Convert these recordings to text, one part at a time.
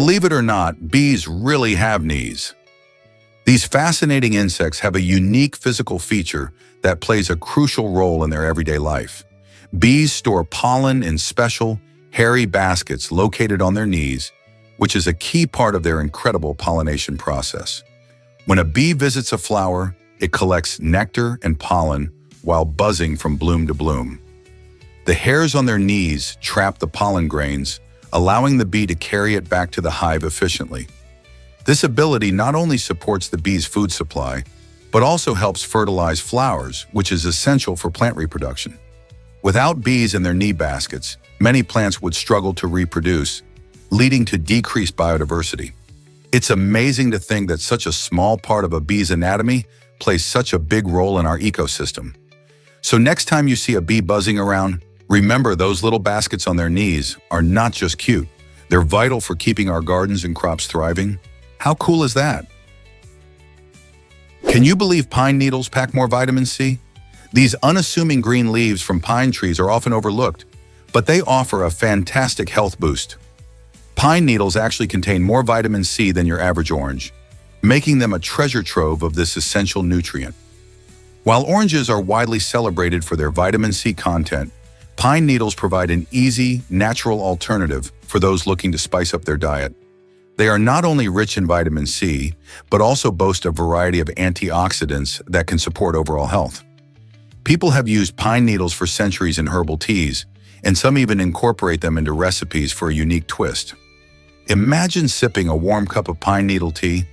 Believe it or not, bees really have knees. These fascinating insects have a unique physical feature that plays a crucial role in their everyday life. Bees store pollen in special, hairy baskets located on their knees, which is a key part of their incredible pollination process. When a bee visits a flower, it collects nectar and pollen while buzzing from bloom to bloom. The hairs on their knees trap the pollen grains, allowing the bee to carry it back to the hive efficiently. This ability not only supports the bee's food supply, but also helps fertilize flowers, which is essential for plant reproduction. Without bees in their knee baskets, many plants would struggle to reproduce, leading to decreased biodiversity. It's amazing to think that such a small part of a bee's anatomy plays such a big role in our ecosystem. So next time you see a bee buzzing around, remember those little baskets on their knees are not just cute. They're vital for keeping our gardens and crops thriving. How cool is that? Can you believe pine needles pack more vitamin C? These unassuming green leaves from pine trees are often overlooked, but they offer a fantastic health boost. Pine needles actually contain more vitamin C than your average orange, making them a treasure trove of this essential nutrient. While oranges are widely celebrated for their vitamin C content, pine needles provide an easy, natural alternative for those looking to spice up their diet. They are not only rich in vitamin C, but also boast a variety of antioxidants that can support overall health. People have used pine needles for centuries in herbal teas, and some even incorporate them into recipes for a unique twist. Imagine sipping a warm cup of pine needle tea,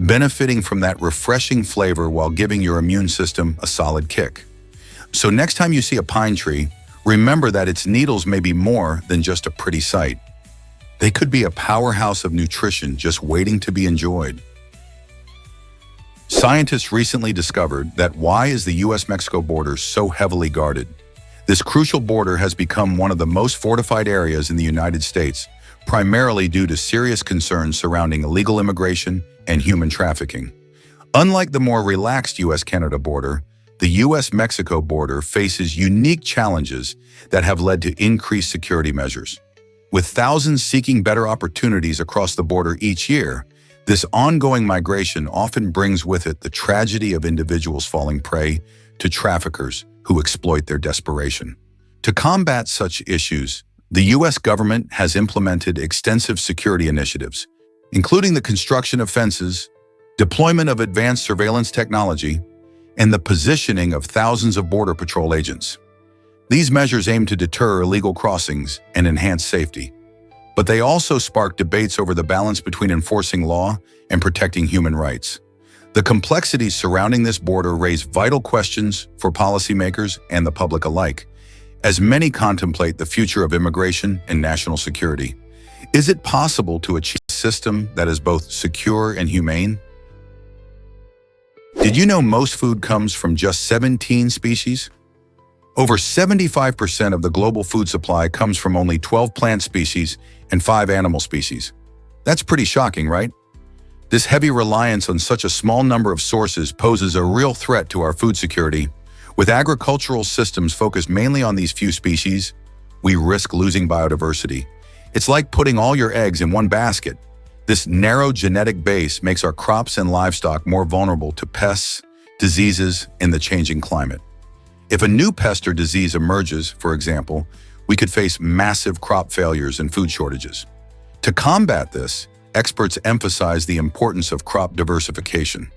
benefiting from that refreshing flavor while giving your immune system a solid kick. So next time you see a pine tree, remember that its needles may be more than just a pretty sight. They could be a powerhouse of nutrition just waiting to be enjoyed. Scientists recently discovered that why is the US-Mexico border so heavily guarded? This crucial border has become one of the most fortified areas in the United States, primarily due to serious concerns surrounding illegal immigration and human trafficking. Unlike the more relaxed US-Canada border, the US-Mexico border faces unique challenges that have led to increased security measures. With thousands seeking better opportunities across the border each year, this ongoing migration often brings with it the tragedy of individuals falling prey to traffickers who exploit their desperation. To combat such issues, the U.S. government has implemented extensive security initiatives, including the construction of fences, deployment of advanced surveillance technology, and the positioning of thousands of Border Patrol agents. These measures aim to deter illegal crossings and enhance safety, but they also spark debates over the balance between enforcing law and protecting human rights. The complexities surrounding this border raise vital questions for policymakers and the public alike, as many contemplate the future of immigration and national security. Is it possible to achieve a system that is both secure and humane? Did you know most food comes from just 17 species? Over 75% of the global food supply comes from only 12 plant species and 5 animal species. That's pretty shocking, right? This heavy reliance on such a small number of sources poses a real threat to our food security. With agricultural systems focused mainly on these few species, we risk losing biodiversity. It's like putting all your eggs in one basket. This narrow genetic base makes our crops and livestock more vulnerable to pests, diseases, and the changing climate. If a new pest or disease emerges, for example, we could face massive crop failures and food shortages. To combat this, experts emphasize the importance of crop diversification.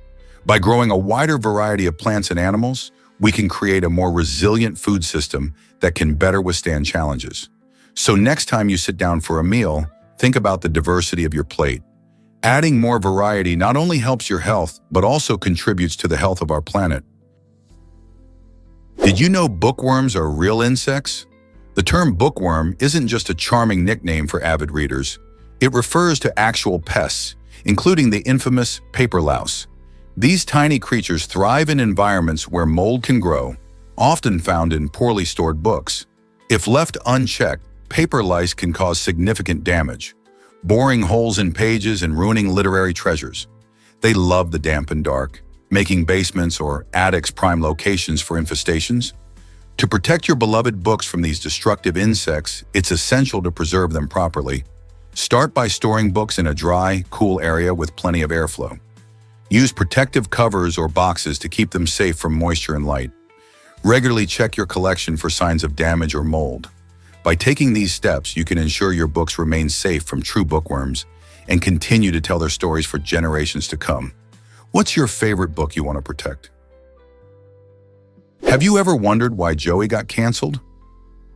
By growing a wider variety of plants and animals, we can create a more resilient food system that can better withstand challenges. So next time you sit down for a meal, think about the diversity of your plate. Adding more variety not only helps your health, but also contributes to the health of our planet. Did you know bookworms are real insects? The term bookworm isn't just a charming nickname for avid readers. It refers to actual pests, including the infamous paper louse. These tiny creatures thrive in environments where mold can grow, often found in poorly stored books. If left unchecked, paper lice can cause significant damage, boring holes in pages and ruining literary treasures. They love the damp and dark, making basements or attics prime locations for infestations. To protect your beloved books from these destructive insects, it's essential to preserve them properly. Start by storing books in a dry, cool area with plenty of airflow. Use protective covers or boxes to keep them safe from moisture and light. Regularly check your collection for signs of damage or mold. By taking these steps, you can ensure your books remain safe from true bookworms and continue to tell their stories for generations to come. What's your favorite book you want to protect? Have you ever wondered why Joey got canceled?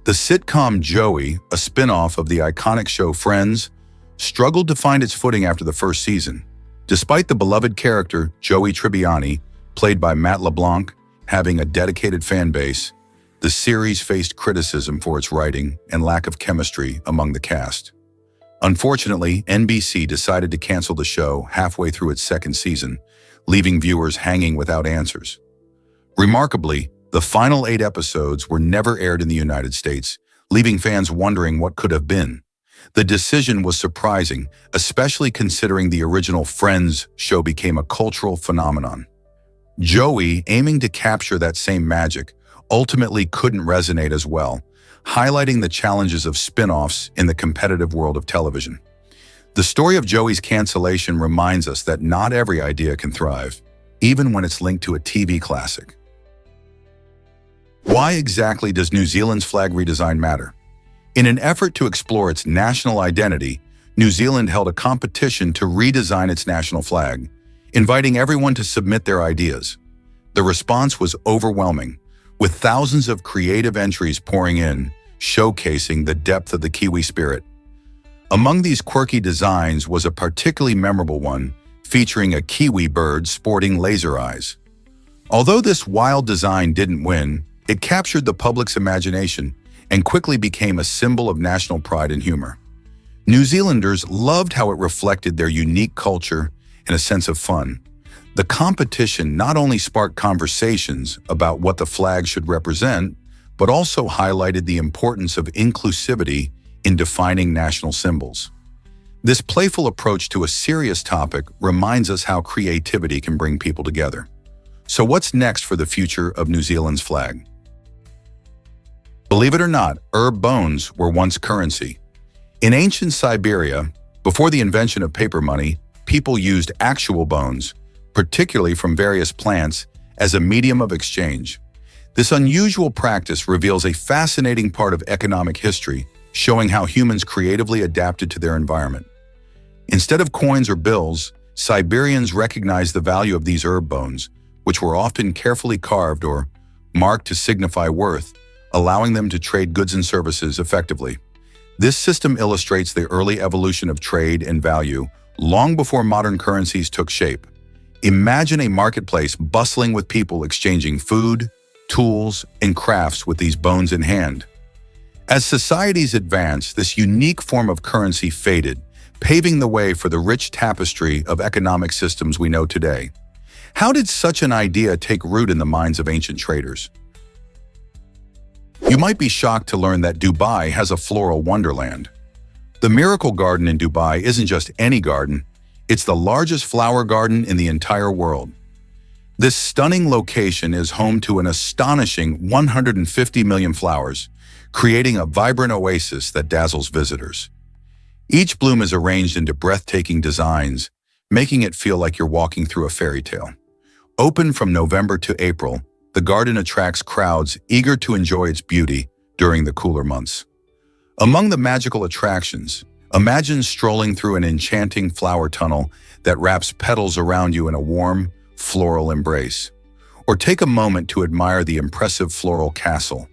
The sitcom Joey, a spin-off of the iconic show Friends, struggled to find its footing after the first season. Despite the beloved character Joey Tribbiani, played by Matt LeBlanc, having a dedicated fan base, the series faced criticism for its writing and lack of chemistry among the cast. Unfortunately, NBC decided to cancel the show halfway through its second season, leaving viewers hanging without answers. Remarkably, the final 8 episodes were never aired in the United States, leaving fans wondering what could have been. The decision was surprising, especially considering the original Friends show became a cultural phenomenon. Joey, aiming to capture that same magic, ultimately couldn't resonate as well, highlighting the challenges of spin-offs in the competitive world of television. The story of Joey's cancellation reminds us that not every idea can thrive, even when it's linked to a TV classic. Why exactly does New Zealand's flag redesign matter? In an effort to explore its national identity, New Zealand held a competition to redesign its national flag, inviting everyone to submit their ideas. The response was overwhelming, with thousands of creative entries pouring in, showcasing the depth of the Kiwi spirit. Among these quirky designs was a particularly memorable one, featuring a Kiwi bird sporting laser eyes. Although this wild design didn't win, it captured the public's imagination and quickly became a symbol of national pride and humor. New Zealanders loved how it reflected their unique culture and a sense of fun. The competition not only sparked conversations about what the flag should represent, but also highlighted the importance of inclusivity in defining national symbols. This playful approach to a serious topic reminds us how creativity can bring people together. So what's next for the future of New Zealand's flag? Believe it or not, herb bones were once currency. In ancient Siberia, before the invention of paper money, people used actual bones, particularly from various plants, as a medium of exchange. This unusual practice reveals a fascinating part of economic history, showing how humans creatively adapted to their environment. Instead of coins or bills, Siberians recognized the value of these herb bones, which were often carefully carved or marked to signify worth, allowing them to trade goods and services effectively. This system illustrates the early evolution of trade and value, long before modern currencies took shape. Imagine a marketplace bustling with people exchanging food, tools, and crafts with these bones in hand. As societies advanced, this unique form of currency faded, paving the way for the rich tapestry of economic systems we know today. How did such an idea take root in the minds of ancient traders? You might be shocked to learn that Dubai has a floral wonderland. The Miracle Garden in Dubai isn't just any garden, it's the largest flower garden in the entire world. This stunning location is home to an astonishing 150 million flowers, creating a vibrant oasis that dazzles visitors. Each bloom is arranged into breathtaking designs, making it feel like you're walking through a fairy tale. Open from November to April, the garden attracts crowds eager to enjoy its beauty during the cooler months. Among the magical attractions, imagine strolling through an enchanting flower tunnel that wraps petals around you in a warm, floral embrace. Or take a moment to admire the impressive floral castle,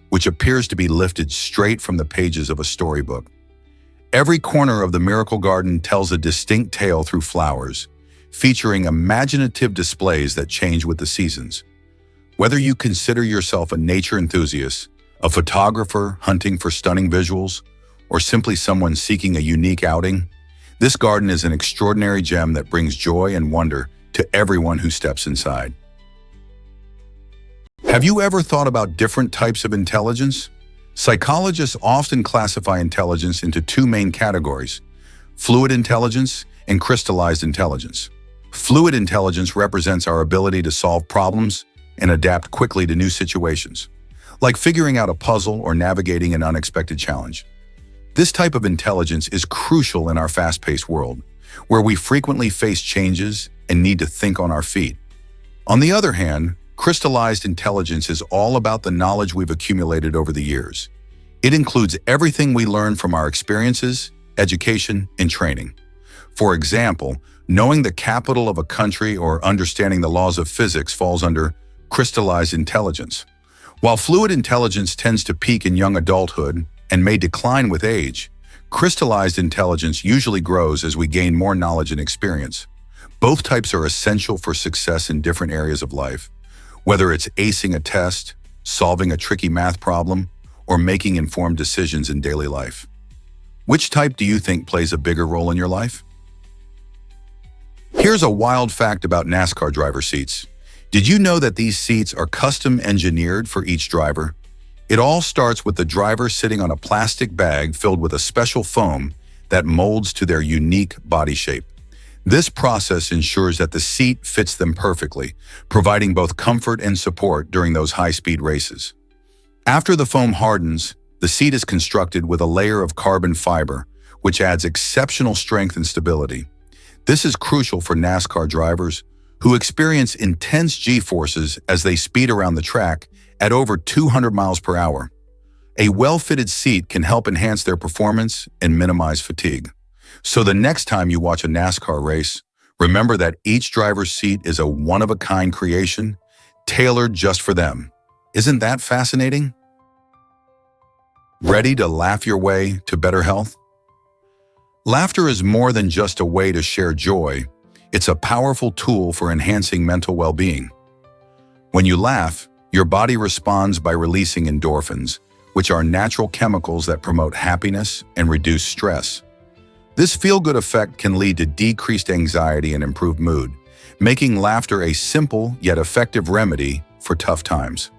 which appears to be lifted straight from the pages of a storybook. Every corner of the Miracle Garden tells a distinct tale through flowers, featuring imaginative displays that change with the seasons. Whether you consider yourself a nature enthusiast, a photographer hunting for stunning visuals, or simply someone seeking a unique outing, this garden is an extraordinary gem that brings joy and wonder to everyone who steps inside. Have you ever thought about different types of intelligence? Psychologists often classify intelligence into 2 main categories: fluid intelligence and crystallized intelligence. Fluid intelligence represents our ability to solve problems and adapt quickly to new situations, like figuring out a puzzle or navigating an unexpected challenge. This type of intelligence is crucial in our fast-paced world, where we frequently face changes and need to think on our feet. On the other hand, crystallized intelligence is all about the knowledge we've accumulated over the years. It includes everything we learn from our experiences, education, and training. For example, knowing the capital of a country or understanding the laws of physics falls under crystallized intelligence. While fluid intelligence tends to peak in young adulthood and may decline with age, crystallized intelligence usually grows as we gain more knowledge and experience. Both types are essential for success in different areas of life, whether it's acing a test, solving a tricky math problem, or making informed decisions in daily life. Which type do you think plays a bigger role in your life? Here's a wild fact about NASCAR driver seats. Did you know that these seats are custom engineered for each driver? It all starts with the driver sitting on a plastic bag filled with a special foam that molds to their unique body shape. This process ensures that the seat fits them perfectly, providing both comfort and support during those high-speed races. After the foam hardens, the seat is constructed with a layer of carbon fiber, which adds exceptional strength and stability. This is crucial for NASCAR drivers who experience intense G-forces as they speed around the track at over 200 miles per hour. A well-fitted seat can help enhance their performance and minimize fatigue. So the next time you watch a NASCAR race, remember that each driver's seat is a one-of-a-kind creation, tailored just for them. Isn't that fascinating? Ready to laugh your way to better health? Laughter is more than just a way to share joy. It's a powerful tool for enhancing mental well-being. When you laugh, your body responds by releasing endorphins, which are natural chemicals that promote happiness and reduce stress. This feel-good effect can lead to decreased anxiety and improved mood, making laughter a simple yet effective remedy for tough times.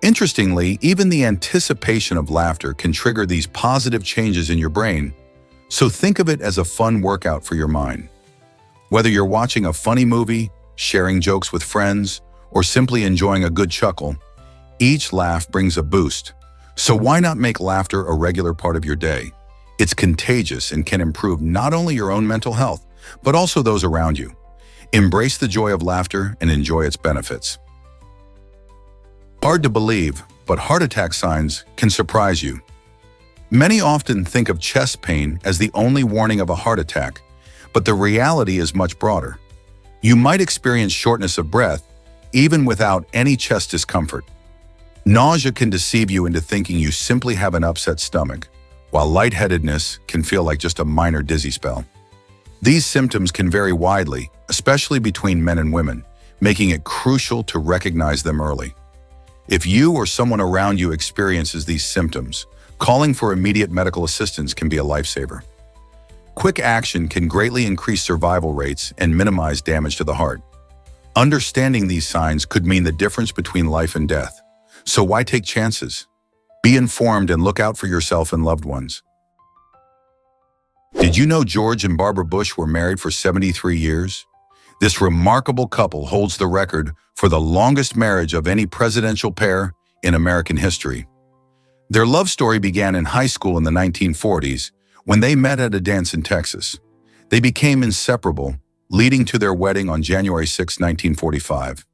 Interestingly, even the anticipation of laughter can trigger these positive changes in your brain, so think of it as a fun workout for your mind. Whether you're watching a funny movie, sharing jokes with friends, or simply enjoying a good chuckle, each laugh brings a boost. So why not make laughter a regular part of your day? It's contagious and can improve not only your own mental health, but also those around you. Embrace the joy of laughter and enjoy its benefits. Hard to believe, but heart attack signs can surprise you. Many often think of chest pain as the only warning of a heart attack, but the reality is much broader. You might experience shortness of breath, even without any chest discomfort. Nausea can deceive you into thinking you simply have an upset stomach, while lightheadedness can feel like just a minor dizzy spell. These symptoms can vary widely, especially between men and women, making it crucial to recognize them early. If you or someone around you experiences these symptoms, calling for immediate medical assistance can be a lifesaver. Quick action can greatly increase survival rates and minimize damage to the heart. Understanding these signs could mean the difference between life and death. So why take chances? Be informed and look out for yourself and loved ones. Did you know George and Barbara Bush were married for 73 years? This remarkable couple holds the record for the longest marriage of any presidential pair in American history. Their love story began in high school in the 1940s when they met at a dance in Texas. They became inseparable, leading to their wedding on January 6, 1945.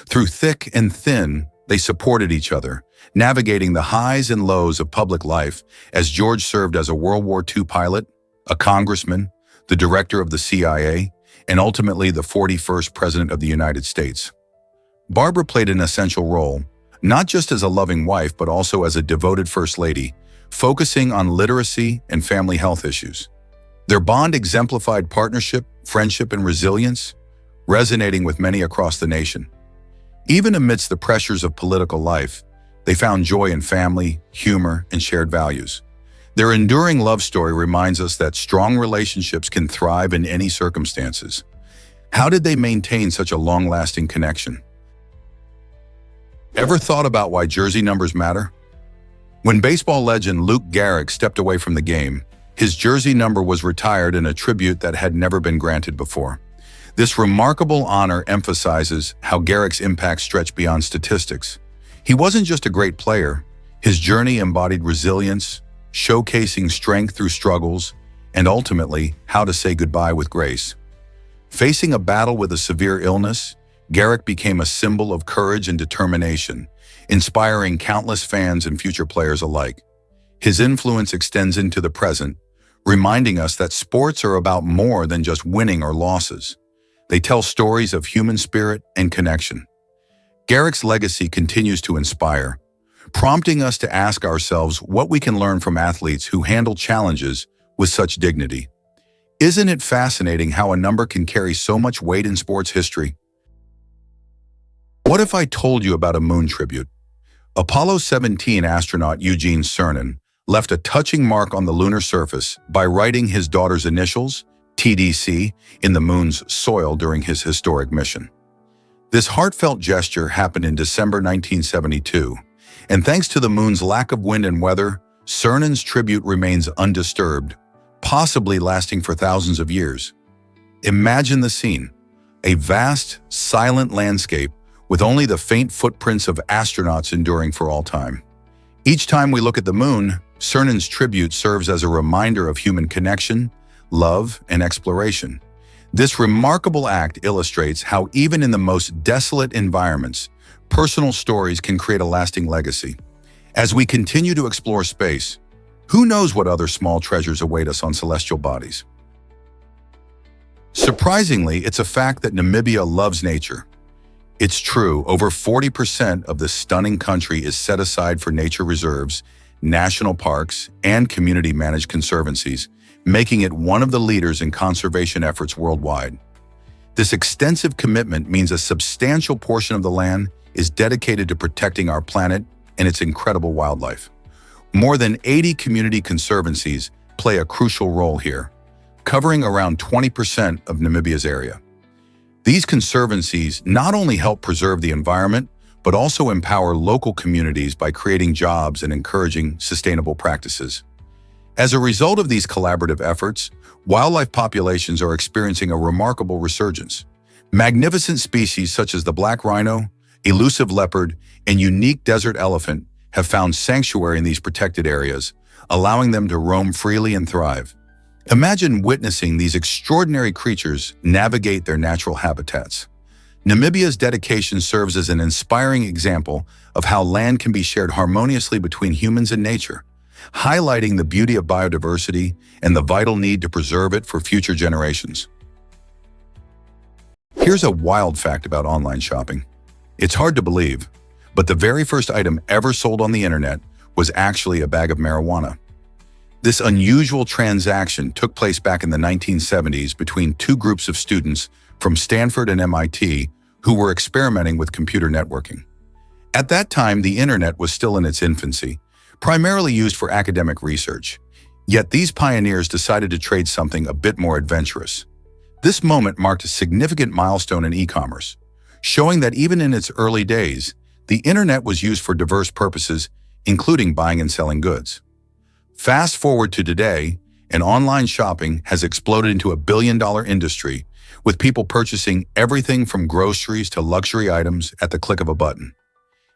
Through thick and thin, they supported each other, navigating the highs and lows of public life as George served as a World War II pilot, a congressman, the director of the CIA, and ultimately the 41st President of the United States. Barbara played an essential role, not just as a loving wife, but also as a devoted First Lady, focusing on literacy and family health issues. Their bond exemplified partnership, friendship, and resilience, resonating with many across the nation. Even amidst the pressures of political life, they found joy in family, humor, and shared values. Their enduring love story reminds us that strong relationships can thrive in any circumstances. How did they maintain such a long-lasting connection? Ever thought about why jersey numbers matter? When baseball legend Luke Gehrig stepped away from the game, his jersey number was retired in a tribute that had never been granted before. This remarkable honor emphasizes how Gehrig's impact stretched beyond statistics. He wasn't just a great player. His journey embodied resilience, showcasing strength through struggles, and ultimately, how to say goodbye with grace. Facing a battle with a severe illness, Garrick became a symbol of courage and determination, inspiring countless fans and future players alike. His influence extends into the present, reminding us that sports are about more than just winning or losses. They tell stories of human spirit and connection. Garrick's legacy continues to inspire, prompting us to ask ourselves what we can learn from athletes who handle challenges with such dignity. Isn't it fascinating how a number can carry so much weight in sports history? What if I told you about a moon tribute? Apollo 17 astronaut Eugene Cernan left a touching mark on the lunar surface by writing his daughter's initials, TDC, in the moon's soil during his historic mission. This heartfelt gesture happened in December 1972, and thanks to the moon's lack of wind and weather, Cernan's tribute remains undisturbed, possibly lasting for thousands of years. Imagine the scene: a vast, silent landscape with only the faint footprints of astronauts enduring for all time. Each time we look at the moon, Cernan's tribute serves as a reminder of human connection, love, and exploration. This remarkable act illustrates how even in the most desolate environments, personal stories can create a lasting legacy. As we continue to explore space, who knows what other small treasures await us on celestial bodies? Surprisingly, it's a fact that Namibia loves nature. It's true, over 40% of this stunning country is set aside for nature reserves, national parks, and community-managed conservancies, making it one of the leaders in conservation efforts worldwide. This extensive commitment means a substantial portion of the land is dedicated to protecting our planet and its incredible wildlife. More than 80 community conservancies play a crucial role here, covering around 20% of Namibia's area. These conservancies not only help preserve the environment, but also empower local communities by creating jobs and encouraging sustainable practices. As a result of these collaborative efforts, wildlife populations are experiencing a remarkable resurgence. Magnificent species such as the black rhino, elusive leopard, and unique desert elephant have found sanctuary in these protected areas, allowing them to roam freely and thrive. Imagine witnessing these extraordinary creatures navigate their natural habitats. Namibia's dedication serves as an inspiring example of how land can be shared harmoniously between humans and nature, highlighting the beauty of biodiversity and the vital need to preserve it for future generations. Here's a wild fact about online shopping. It's hard to believe, but the very first item ever sold on the internet was actually a bag of marijuana. This unusual transaction took place back in the 1970s between two groups of students from Stanford and MIT who were experimenting with computer networking. At that time, the internet was still in its infancy, primarily used for academic research. Yet these pioneers decided to trade something a bit more adventurous. This moment marked a significant milestone in e-commerce, showing that even in its early days, the internet was used for diverse purposes, including buying and selling goods. Fast forward to today, and online shopping has exploded into a billion-dollar industry, with people purchasing everything from groceries to luxury items at the click of a button.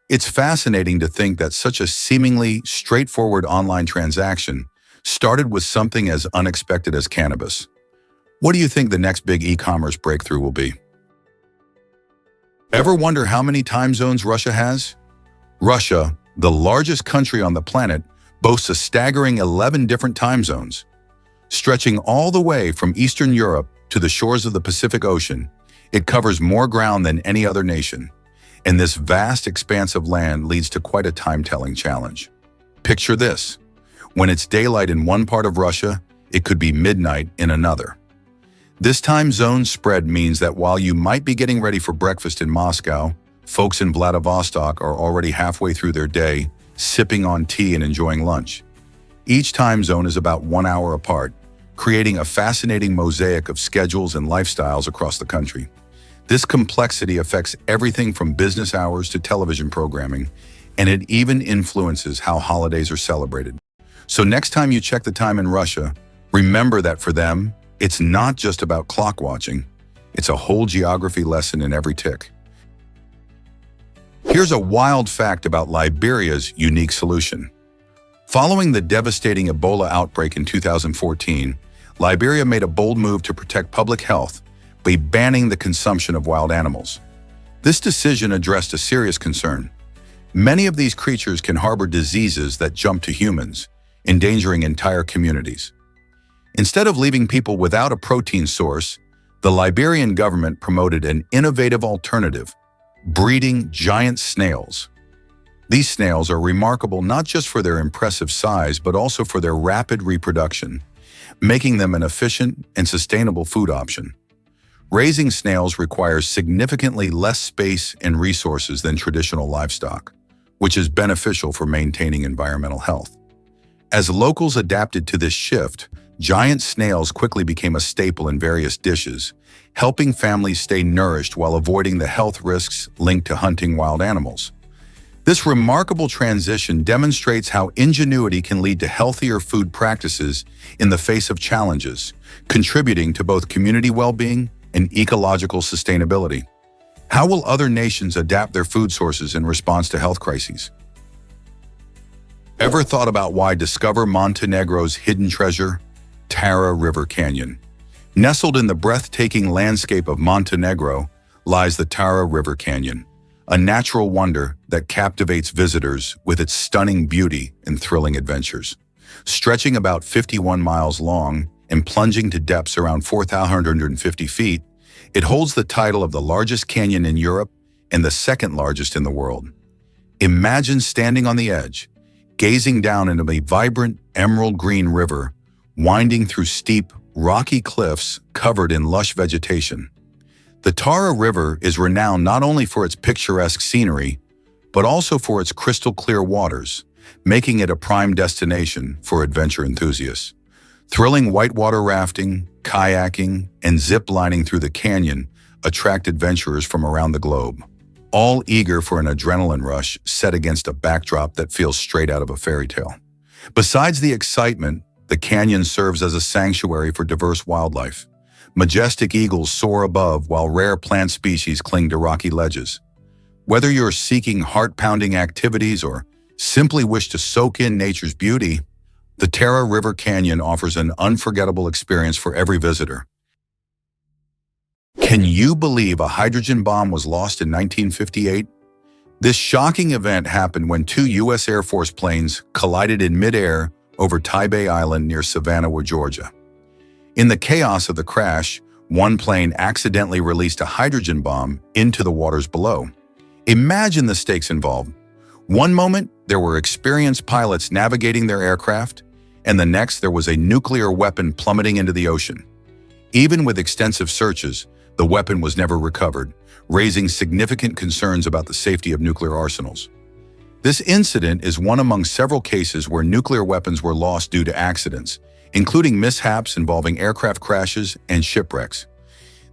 It's fascinating to think that such a seemingly straightforward online transaction started with something as unexpected as cannabis. What do you think the next big e-commerce breakthrough will be? Ever wonder how many time zones Russia has? Russia, the largest country on the planet, boasts a staggering 11 different time zones. Stretching all the way from Eastern Europe to the shores of the Pacific Ocean, it covers more ground than any other nation. And this vast expanse of land leads to quite a time-telling challenge. Picture this. When it's daylight in one part of Russia, it could be midnight in another. This time zone spread means that while you might be getting ready for breakfast in Moscow, folks in Vladivostok are already halfway through their day, sipping on tea and enjoying lunch. Each time zone is about 1 hour apart, creating a fascinating mosaic of schedules and lifestyles across the country. This complexity affects everything from business hours to television programming, and it even influences how holidays are celebrated. So next time you check the time in Russia, remember that for them, it's not just about clock watching, it's a whole geography lesson in every tick. Here's a wild fact about Liberia's unique solution. Following the devastating Ebola outbreak in 2014, Liberia made a bold move to protect public health by banning the consumption of wild animals. This decision addressed a serious concern. Many of these creatures can harbor diseases that jump to humans, endangering entire communities. Instead of leaving people without a protein source, the Liberian government promoted an innovative alternative: breeding giant snails. These snails are remarkable not just for their impressive size, but also for their rapid reproduction, making them an efficient and sustainable food option. Raising snails requires significantly less space and resources than traditional livestock, which is beneficial for maintaining environmental health. As locals adapted to this shift, giant snails quickly became a staple in various dishes, helping families stay nourished while avoiding the health risks linked to hunting wild animals. This remarkable transition demonstrates how ingenuity can lead to healthier food practices in the face of challenges, contributing to both community well-being and ecological sustainability. How will other nations adapt their food sources in response to health crises? Ever thought about why discover Montenegro's hidden treasure, Tara River Canyon? Nestled in the breathtaking landscape of Montenegro lies the Tara River Canyon, a natural wonder that captivates visitors with its stunning beauty and thrilling adventures. Stretching about 51 miles long and plunging to depths around 4,150 feet, it holds the title of the largest canyon in Europe and the second largest in the world. Imagine standing on the edge, gazing down into a vibrant emerald green river, winding through steep, rocky cliffs covered in lush vegetation. The Tara River is renowned not only for its picturesque scenery, but also for its crystal-clear waters, making it a prime destination for adventure enthusiasts. Thrilling whitewater rafting, kayaking, and zip-lining through the canyon attract adventurers from around the globe, all eager for an adrenaline rush set against a backdrop that feels straight out of a fairy tale. Besides the excitement, the canyon serves as a sanctuary for diverse wildlife. Majestic eagles soar above while rare plant species cling to rocky ledges. Whether you're seeking heart-pounding activities or simply wish to soak in nature's beauty, the Tara River Canyon offers an unforgettable experience for every visitor. Can you believe a hydrogen bomb was lost in 1958? This shocking event happened when two U.S. Air Force planes collided in midair over Tybee Island near Savannah, Georgia. In the chaos of the crash, one plane accidentally released a hydrogen bomb into the waters below. Imagine the stakes involved. One moment, there were experienced pilots navigating their aircraft, and the next, there was a nuclear weapon plummeting into the ocean. Even with extensive searches, the weapon was never recovered, raising significant concerns about the safety of nuclear arsenals. This incident is one among several cases where nuclear weapons were lost due to accidents, including mishaps involving aircraft crashes and shipwrecks.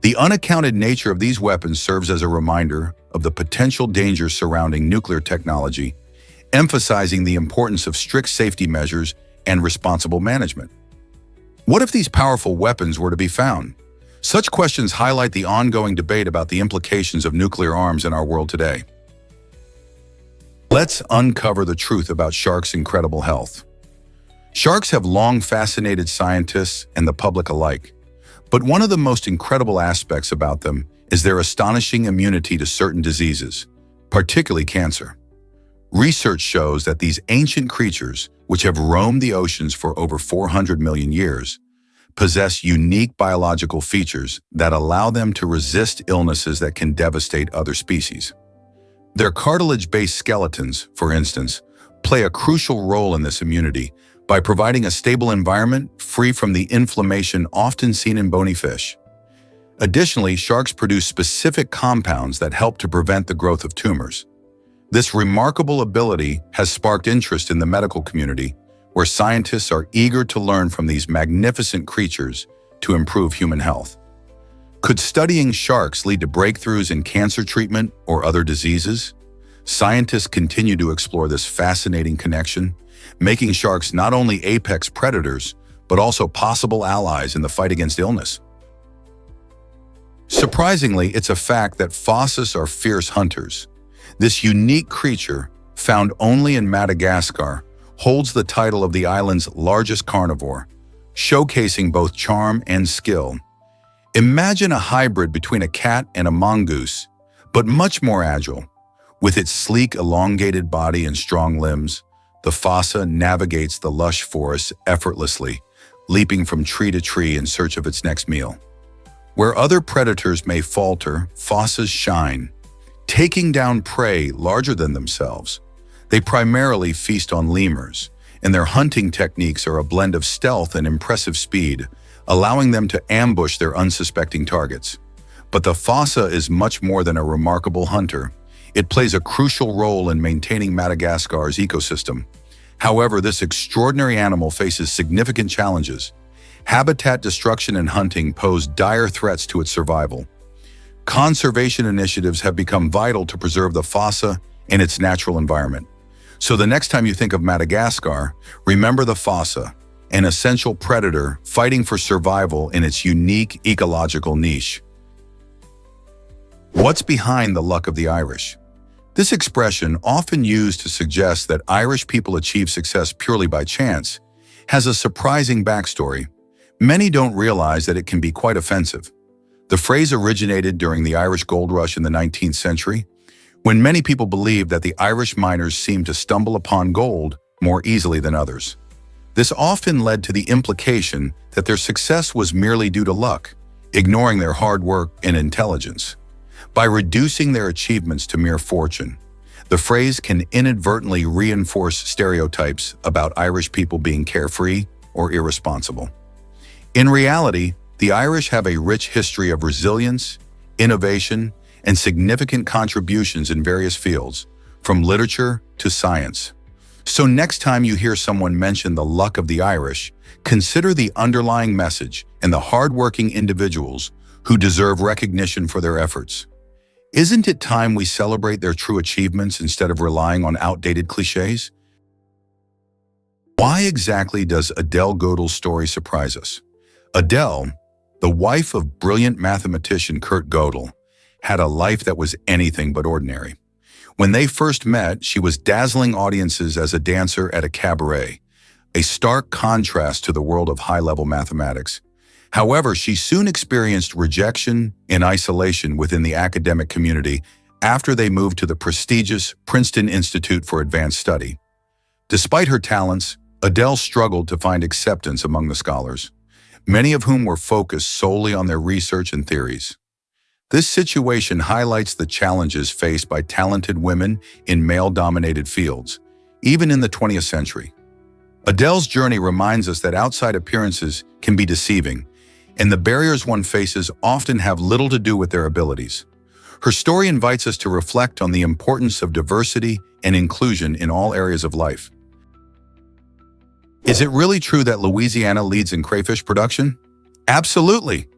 The unaccounted nature of these weapons serves as a reminder of the potential dangers surrounding nuclear technology, emphasizing the importance of strict safety measures and responsible management. What if these powerful weapons were to be found? Such questions highlight the ongoing debate about the implications of nuclear arms in our world today. Let's uncover the truth about sharks' incredible health. Sharks have long fascinated scientists and the public alike, but one of the most incredible aspects about them is their astonishing immunity to certain diseases, particularly cancer. Research shows that these ancient creatures, which have roamed the oceans for over 400 million years, possess unique biological features that allow them to resist illnesses that can devastate other species. Their cartilage-based skeletons, for instance, play a crucial role in this immunity by providing a stable environment free from the inflammation often seen in bony fish. Additionally, sharks produce specific compounds that help to prevent the growth of tumors. This remarkable ability has sparked interest in the medical community, where scientists are eager to learn from these magnificent creatures to improve human health. Could studying sharks lead to breakthroughs in cancer treatment or other diseases? Scientists continue to explore this fascinating connection, making sharks not only apex predators, but also possible allies in the fight against illness. Surprisingly, it's a fact that phosphors are fierce hunters. This unique creature, found only in Madagascar, holds the title of the island's largest carnivore, showcasing both charm and skill. Imagine a hybrid between a cat and a mongoose, but much more agile. With its sleek, elongated body and strong limbs, the fossa navigates the lush forest effortlessly, leaping from tree to tree in search of its next meal. Where other predators may falter, fossas shine, taking down prey larger than themselves. They primarily feast on lemurs, and their hunting techniques are a blend of stealth and impressive speed, allowing them to ambush their unsuspecting targets. But the fossa is much more than a remarkable hunter. It plays a crucial role in maintaining Madagascar's ecosystem. However, this extraordinary animal faces significant challenges. Habitat destruction and hunting pose dire threats to its survival. Conservation initiatives have become vital to preserve the fossa and its natural environment. So the next time you think of Madagascar, remember the fossa, an essential predator fighting for survival in its unique ecological niche. What's behind the luck of the Irish? This expression, often used to suggest that Irish people achieve success purely by chance, has a surprising backstory. Many don't realize that it can be quite offensive. The phrase originated during the Irish gold rush in the 19th century, when many people believed that the Irish miners seemed to stumble upon gold more easily than others. This often led to the implication that their success was merely due to luck, ignoring their hard work and intelligence. By reducing their achievements to mere fortune, the phrase can inadvertently reinforce stereotypes about Irish people being carefree or irresponsible. In reality, the Irish have a rich history of resilience, innovation, and significant contributions in various fields, from literature to science. So next time you hear someone mention the luck of the Irish, consider the underlying message and the hardworking individuals who deserve recognition for their efforts. Isn't it time we celebrate their true achievements instead of relying on outdated cliches? Why exactly does Adele Gödel's story surprise us? Adele, the wife of brilliant mathematician Kurt Gödel, had a life that was anything but ordinary. When they first met, she was dazzling audiences as a dancer at a cabaret, a stark contrast to the world of high-level mathematics. However, she soon experienced rejection and isolation within the academic community after they moved to the prestigious Princeton Institute for Advanced Study. Despite her talents, Adele struggled to find acceptance among the scholars, many of whom were focused solely on their research and theories. This situation highlights the challenges faced by talented women in male-dominated fields, even in the 20th century. Adele's journey reminds us that outside appearances can be deceiving, and the barriers one faces often have little to do with their abilities. Her story invites us to reflect on the importance of diversity and inclusion in all areas of life. Is it really true that Louisiana leads in crayfish production? Absolutely.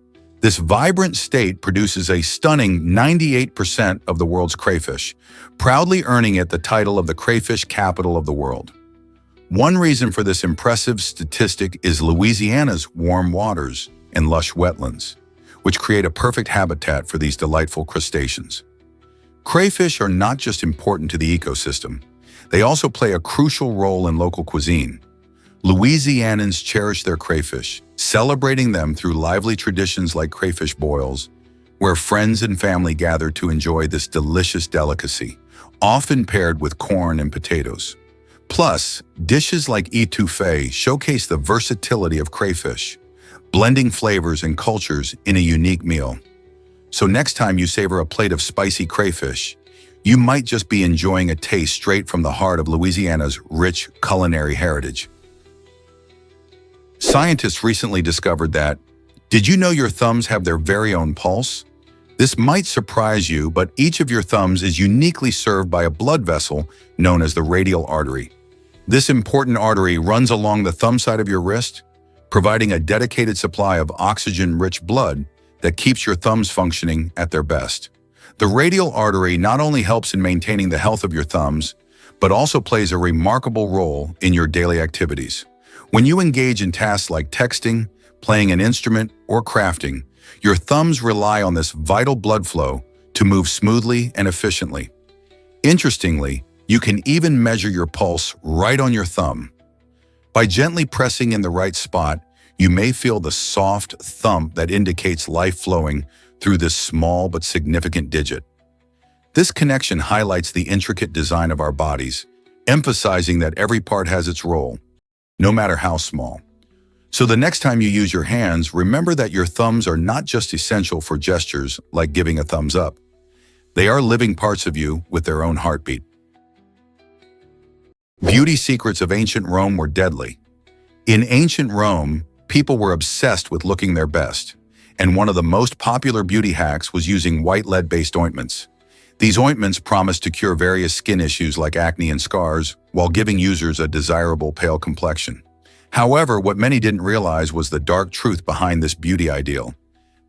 This vibrant state produces a stunning 98% of the world's crayfish, proudly earning it the title of the crayfish capital of the world. One reason for this impressive statistic is Louisiana's warm waters and lush wetlands, which create a perfect habitat for these delightful crustaceans. Crayfish are not just important to the ecosystem, they also play a crucial role in local cuisine. Louisianans cherish their crayfish, celebrating them through lively traditions like crayfish boils, where friends and family gather to enjoy this delicious delicacy, often paired with corn and potatoes. Plus, dishes like etouffee showcase the versatility of crayfish, blending flavors and cultures in a unique meal. So next time you savor a plate of spicy crayfish, you might just be enjoying a taste straight from the heart of Louisiana's rich culinary heritage. Scientists recently discovered that, did you know your thumbs have their very own pulse? This might surprise you, but each of your thumbs is uniquely served by a blood vessel known as the radial artery. This important artery runs along the thumb side of your wrist, providing a dedicated supply of oxygen-rich blood that keeps your thumbs functioning at their best. The radial artery not only helps in maintaining the health of your thumbs, but also plays a remarkable role in your daily activities. When you engage in tasks like texting, playing an instrument, or crafting, your thumbs rely on this vital blood flow to move smoothly and efficiently. Interestingly, you can even measure your pulse right on your thumb, By gently pressing in the right spot, you may feel the soft thump that indicates life flowing through this small but significant digit. This connection highlights the intricate design of our bodies, emphasizing that every part has its role, no matter how small. So the next time you use your hands, remember that your thumbs are not just essential for gestures like giving a thumbs up. They are living parts of you with their own heartbeat. Beauty secrets of ancient Rome were deadly. In ancient Rome, people were obsessed with looking their best, and one of the most popular beauty hacks was using white lead-based ointments. These ointments promised to cure various skin issues like acne and scars, while giving users a desirable pale complexion. However, what many didn't realize was the dark truth behind this beauty ideal.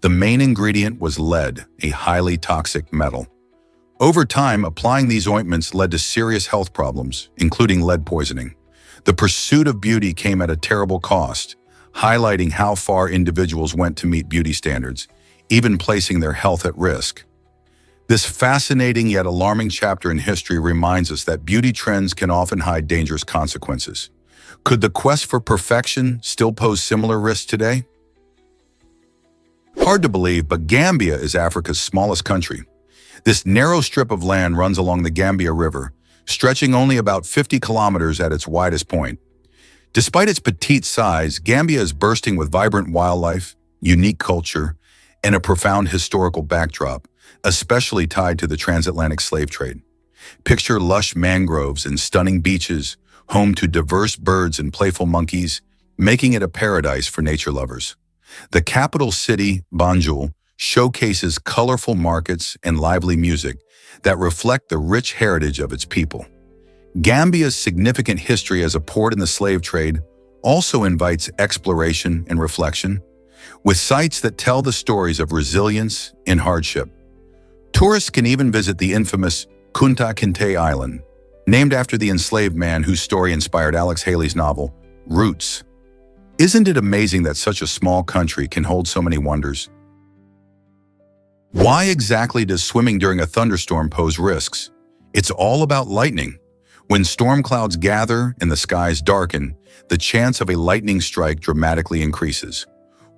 The main ingredient was lead, a highly toxic metal. Over time, applying these ointments led to serious health problems, including lead poisoning. The pursuit of beauty came at a terrible cost, highlighting how far individuals went to meet beauty standards, even placing their health at risk. This fascinating yet alarming chapter in history reminds us that beauty trends can often hide dangerous consequences. Could the quest for perfection still pose similar risks today? Hard to believe, but Gambia is Africa's smallest country. This narrow strip of land runs along the Gambia River, stretching only about 50 kilometers at its widest point. Despite its petite size, Gambia is bursting with vibrant wildlife, unique culture, and a profound historical backdrop, especially tied to the transatlantic slave trade. Picture lush mangroves and stunning beaches, home to diverse birds and playful monkeys, making it a paradise for nature lovers. The capital city, Banjul, showcases colorful markets and lively music that reflect the rich heritage of its people. Gambia's significant history as a port in the slave trade also invites exploration and reflection, with sites that tell the stories of resilience and hardship. Tourists can even visit the infamous Kunta Kinte Island, named after the enslaved man whose story inspired Alex Haley's novel, Roots. Isn't it amazing that such a small country can hold so many wonders? Why exactly does swimming during a thunderstorm pose risks? It's all about lightning. When storm clouds gather and the skies darken, the chance of a lightning strike dramatically increases.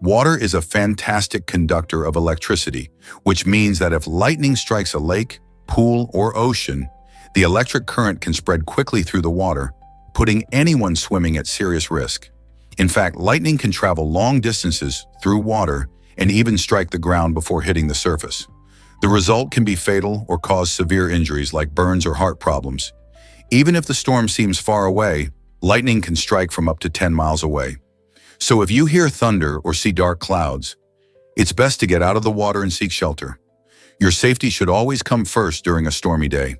Water is a fantastic conductor of electricity, which means that if lightning strikes a lake, pool, or ocean, the electric current can spread quickly through the water, putting anyone swimming at serious risk. In fact, lightning can travel long distances through water and even strike the ground before hitting the surface. The result can be fatal or cause severe injuries like burns or heart problems. Even if the storm seems far away, lightning can strike from up to 10 miles away. So if you hear thunder or see dark clouds, it's best to get out of the water and seek shelter. Your safety should always come first during a stormy day.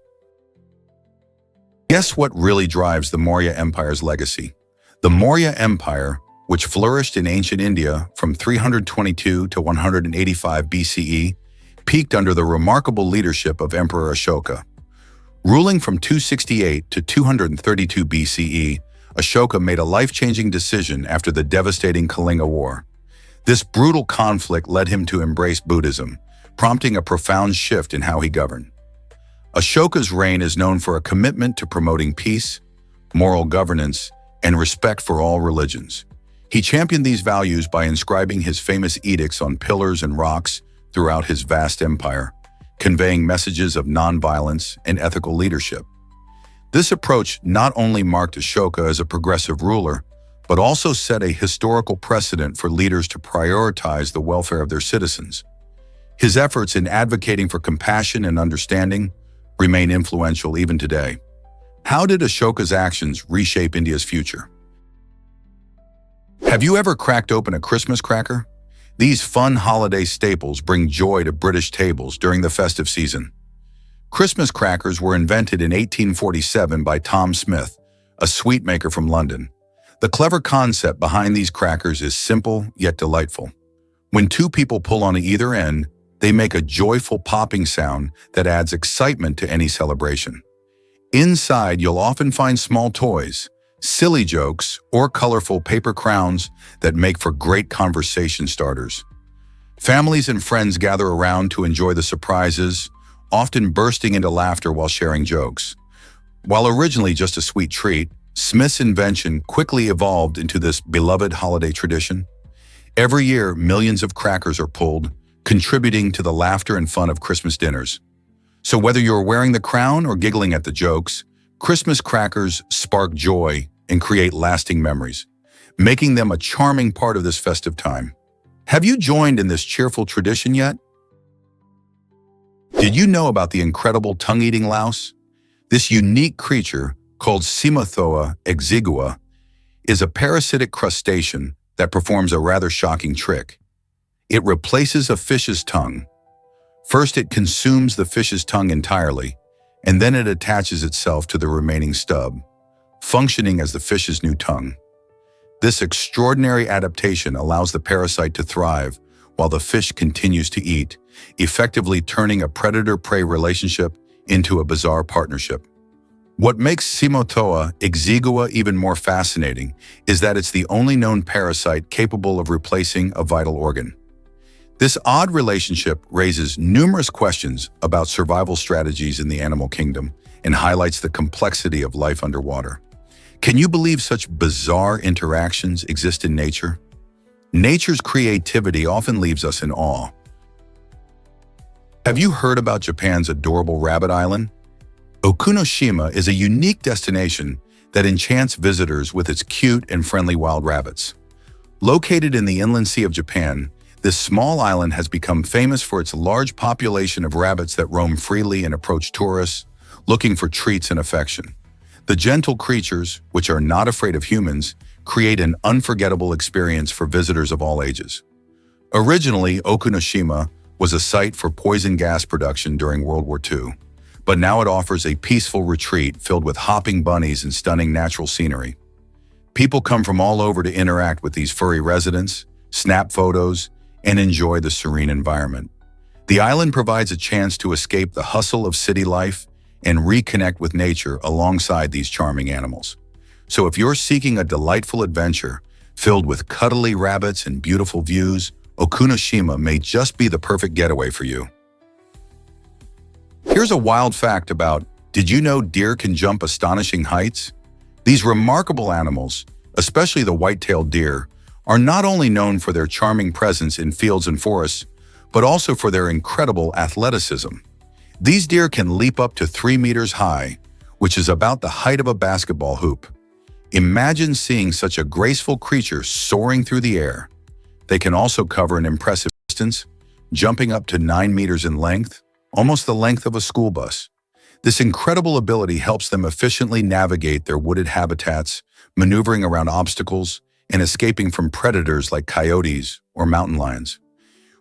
Guess what really drives the Maurya Empire's legacy? The Maurya Empire, which flourished in ancient India from 322 to 185 BCE, peaked under the remarkable leadership of Emperor Ashoka. Ruling from 268 to 232 BCE, Ashoka made a life-changing decision after the devastating Kalinga War. This brutal conflict led him to embrace Buddhism, prompting a profound shift in how he governed. Ashoka's reign is known for a commitment to promoting peace, moral governance, and respect for all religions. He championed these values by inscribing his famous edicts on pillars and rocks throughout his vast empire, conveying messages of nonviolence and ethical leadership. This approach not only marked Ashoka as a progressive ruler, but also set a historical precedent for leaders to prioritize the welfare of their citizens. His efforts in advocating for compassion and understanding remain influential even today. How did Ashoka's actions reshape India's future? Have you ever cracked open a Christmas cracker? These fun holiday staples bring joy to British tables during the festive season. Christmas crackers were invented in 1847 by Tom Smith, a sweet maker from London. The clever concept behind these crackers is simple yet delightful. When two people pull on either end, they make a joyful popping sound that adds excitement to any celebration. Inside, you'll often find small toys, silly jokes, or colorful paper crowns that make for great conversation starters. Families and friends gather around to enjoy the surprises, often bursting into laughter while sharing jokes. While originally just a sweet treat, Smith's invention quickly evolved into this beloved holiday tradition. Every year, millions of crackers are pulled, contributing to the laughter and fun of Christmas dinners. So whether you're wearing the crown or giggling at the jokes, Christmas crackers spark joy and create lasting memories, making them a charming part of this festive time. Have you joined in this cheerful tradition yet? Did you know about the incredible tongue-eating louse? This unique creature, called Cimothoa exigua, is a parasitic crustacean that performs a rather shocking trick. It replaces a fish's tongue. First, it consumes the fish's tongue entirely, and then it attaches itself to the remaining stub, functioning as the fish's new tongue. This extraordinary adaptation allows the parasite to thrive while the fish continues to eat, effectively turning a predator-prey relationship into a bizarre partnership. What makes Cimothoa exigua even more fascinating is that it's the only known parasite capable of replacing a vital organ. This odd relationship raises numerous questions about survival strategies in the animal kingdom and highlights the complexity of life underwater. Can you believe such bizarre interactions exist in nature? Nature's creativity often leaves us in awe. Have you heard about Japan's adorable rabbit island? Okunoshima is a unique destination that enchants visitors with its cute and friendly wild rabbits. Located in the inland sea of Japan, this small island has become famous for its large population of rabbits that roam freely and approach tourists, looking for treats and affection. The gentle creatures, which are not afraid of humans, create an unforgettable experience for visitors of all ages. Originally, Okunoshima was a site for poison gas production during World War II, but now it offers a peaceful retreat filled with hopping bunnies and stunning natural scenery. People come from all over to interact with these furry residents, snap photos, and enjoy the serene environment. The island provides a chance to escape the hustle of city life and reconnect with nature alongside these charming animals. So if you're seeking a delightful adventure filled with cuddly rabbits and beautiful views, Okunoshima may just be the perfect getaway for you. Here's a wild fact about, did you know deer can jump astonishing heights? These remarkable animals, especially the white-tailed deer, are not only known for their charming presence in fields and forests, but also for their incredible athleticism. These deer can leap up to 3 meters high, which is about the height of a basketball hoop. Imagine seeing such a graceful creature soaring through the air. They can also cover an impressive distance, jumping up to 9 meters in length, almost the length of a school bus. This incredible ability helps them efficiently navigate their wooded habitats, maneuvering around obstacles, and escaping from predators like coyotes or mountain lions.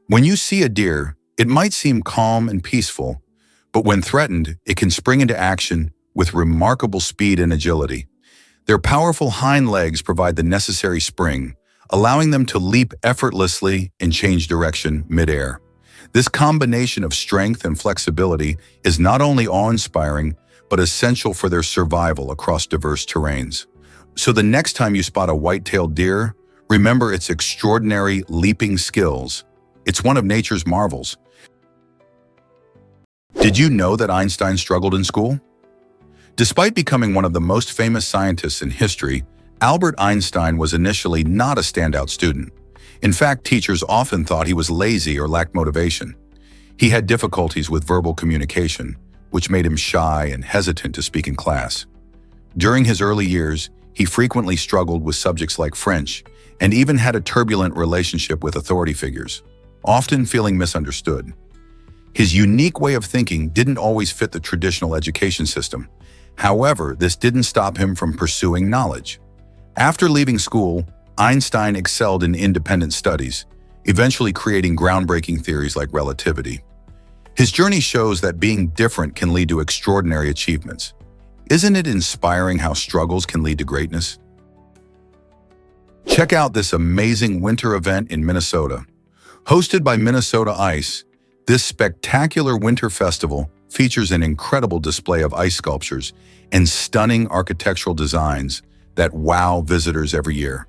When you see a deer, it might seem calm and peaceful, but when threatened, it can spring into action with remarkable speed and agility. Their powerful hind legs provide the necessary spring, allowing them to leap effortlessly and change direction mid-air. This combination of strength and flexibility is not only awe-inspiring, but essential for their survival across diverse terrains. So the next time you spot a white-tailed deer, remember its extraordinary leaping skills. It's one of nature's marvels. Did you know that Einstein struggled in school? Despite becoming one of the most famous scientists in history, Albert Einstein was initially not a standout student. In fact, teachers often thought he was lazy or lacked motivation. He had difficulties with verbal communication, which made him shy and hesitant to speak in class. During his early years, he frequently struggled with subjects like French and even had a turbulent relationship with authority figures, often feeling misunderstood. His unique way of thinking didn't always fit the traditional education system. However, this didn't stop him from pursuing knowledge. After leaving school, Einstein excelled in independent studies, eventually creating groundbreaking theories like relativity. His journey shows that being different can lead to extraordinary achievements. Isn't it inspiring how struggles can lead to greatness? Check out this amazing winter event in Minnesota. Hosted by Minnesota Ice, this spectacular winter festival features an incredible display of ice sculptures and stunning architectural designs that wow visitors every year.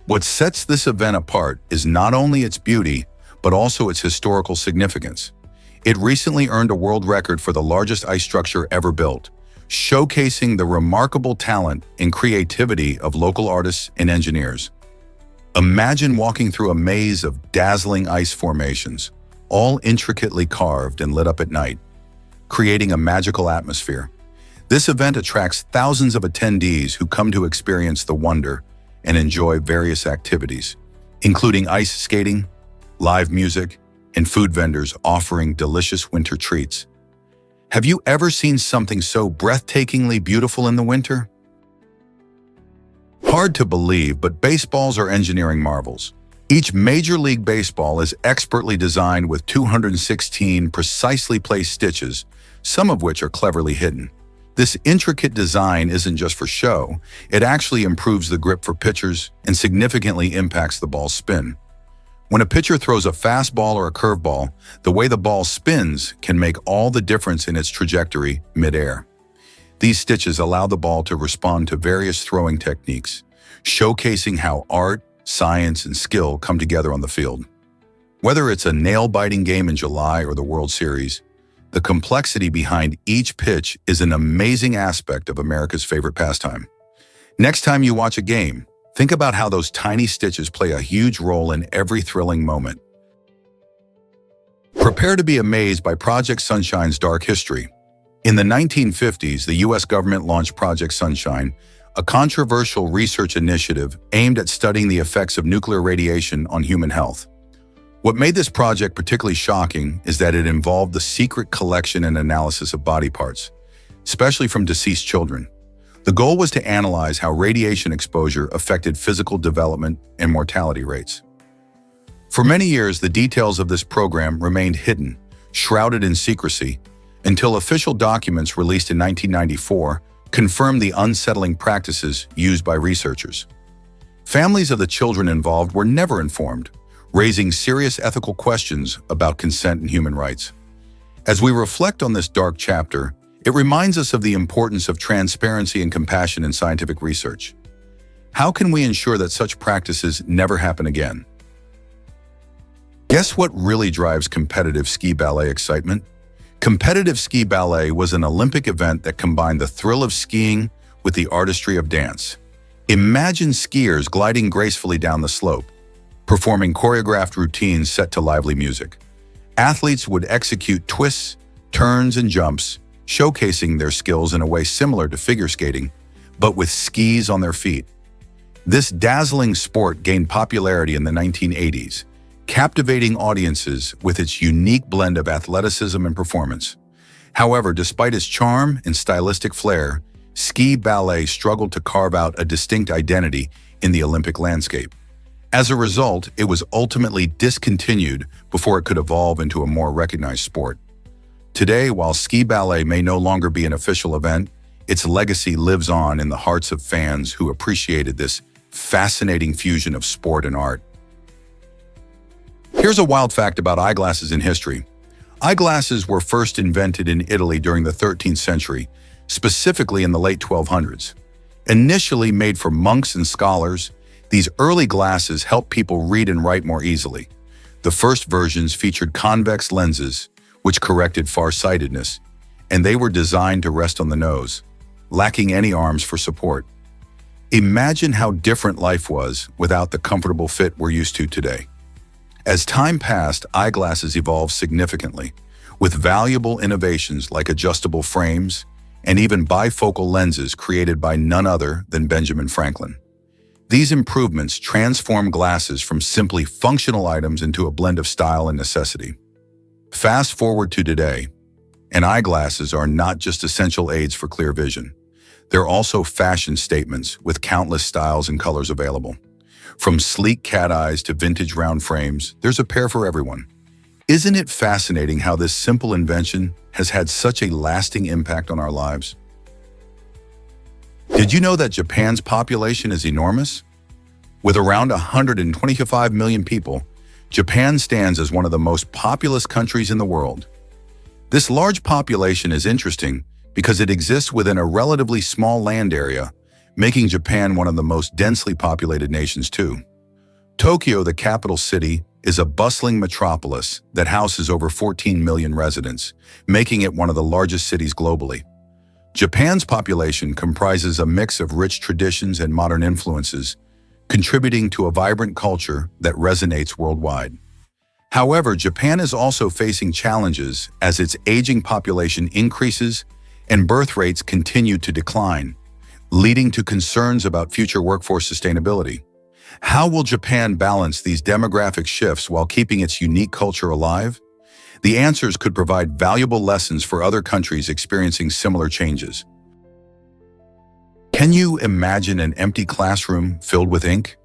What sets this event apart is not only its beauty, but also its historical significance. It recently earned a world record for the largest ice structure ever built, showcasing the remarkable talent and creativity of local artists and engineers. Imagine walking through a maze of dazzling ice formations, all intricately carved and lit up at night, creating a magical atmosphere. This event attracts thousands of attendees who come to experience the wonder and enjoy various activities, including ice skating, live music, and food vendors offering delicious winter treats. Have you ever seen something so breathtakingly beautiful in the winter? Hard to believe, but baseballs are engineering marvels. Each Major League Baseball is expertly designed with 216 precisely placed stitches, some of which are cleverly hidden. This intricate design isn't just for show, it actually improves the grip for pitchers and significantly impacts the ball's spin. When a pitcher throws a fastball or a curveball, the way the ball spins can make all the difference in its trajectory midair. These stitches allow the ball to respond to various throwing techniques, showcasing how art, science, and skill come together on the field. Whether it's a nail-biting game in July or the World Series, the complexity behind each pitch is an amazing aspect of America's favorite pastime. Next time you watch a game, think about how those tiny stitches play a huge role in every thrilling moment. Prepare to be amazed by Project Sunshine's dark history. In the 1950s, the U.S. government launched Project Sunshine, a controversial research initiative aimed at studying the effects of nuclear radiation on human health. What made this project particularly shocking is that it involved the secret collection and analysis of body parts, especially from deceased children. The goal was to analyze how radiation exposure affected physical development and mortality rates. For many years, the details of this program remained hidden, shrouded in secrecy, until official documents released in 1994 confirmed the unsettling practices used by researchers. Families of the children involved were never informed, raising serious ethical questions about consent and human rights. As we reflect on this dark chapter, it reminds us of the importance of transparency and compassion in scientific research. How can we ensure that such practices never happen again? Guess what really drives competitive ski ballet excitement? Competitive ski ballet was an Olympic event that combined the thrill of skiing with the artistry of dance. Imagine skiers gliding gracefully down the slope, performing choreographed routines set to lively music. Athletes would execute twists, turns, and jumps, showcasing their skills in a way similar to figure skating, but with skis on their feet. This dazzling sport gained popularity in the 1980s, captivating audiences with its unique blend of athleticism and performance. However, despite its charm and stylistic flair, ski ballet struggled to carve out a distinct identity in the Olympic landscape. As a result, it was ultimately discontinued before it could evolve into a more recognized sport. Today, while ski ballet may no longer be an official event, its legacy lives on in the hearts of fans who appreciated this fascinating fusion of sport and art. Here's a wild fact about eyeglasses in history. Eyeglasses were first invented in Italy during the 13th century, specifically in the late 1200s. Initially made for monks and scholars, these early glasses helped people read and write more easily. The first versions featured convex lenses, which corrected farsightedness, and they were designed to rest on the nose, lacking any arms for support. Imagine how different life was without the comfortable fit we're used to today. As time passed, eyeglasses evolved significantly, with valuable innovations like adjustable frames and even bifocal lenses created by none other than Benjamin Franklin. These improvements transformed glasses from simply functional items into a blend of style and necessity. Fast forward to today, and eyeglasses are not just essential aids for clear vision. They're also fashion statements with countless styles and colors available. From sleek cat eyes to vintage round frames, there's a pair for everyone. Isn't it fascinating how this simple invention has had such a lasting impact on our lives? Did you know that Japan's population is enormous? With around 125 million people, Japan stands as one of the most populous countries in the world. This large population is interesting because it exists within a relatively small land area, making Japan one of the most densely populated nations too. Tokyo, the capital city, is a bustling metropolis that houses over 14 million residents, making it one of the largest cities globally. Japan's population comprises a mix of rich traditions and modern influences, contributing to a vibrant culture that resonates worldwide. However, Japan is also facing challenges as its aging population increases and birth rates continue to decline, leading to concerns about future workforce sustainability. How will Japan balance these demographic shifts while keeping its unique culture alive? The answers could provide valuable lessons for other countries experiencing similar changes. Can you imagine an empty classroom filled with ink?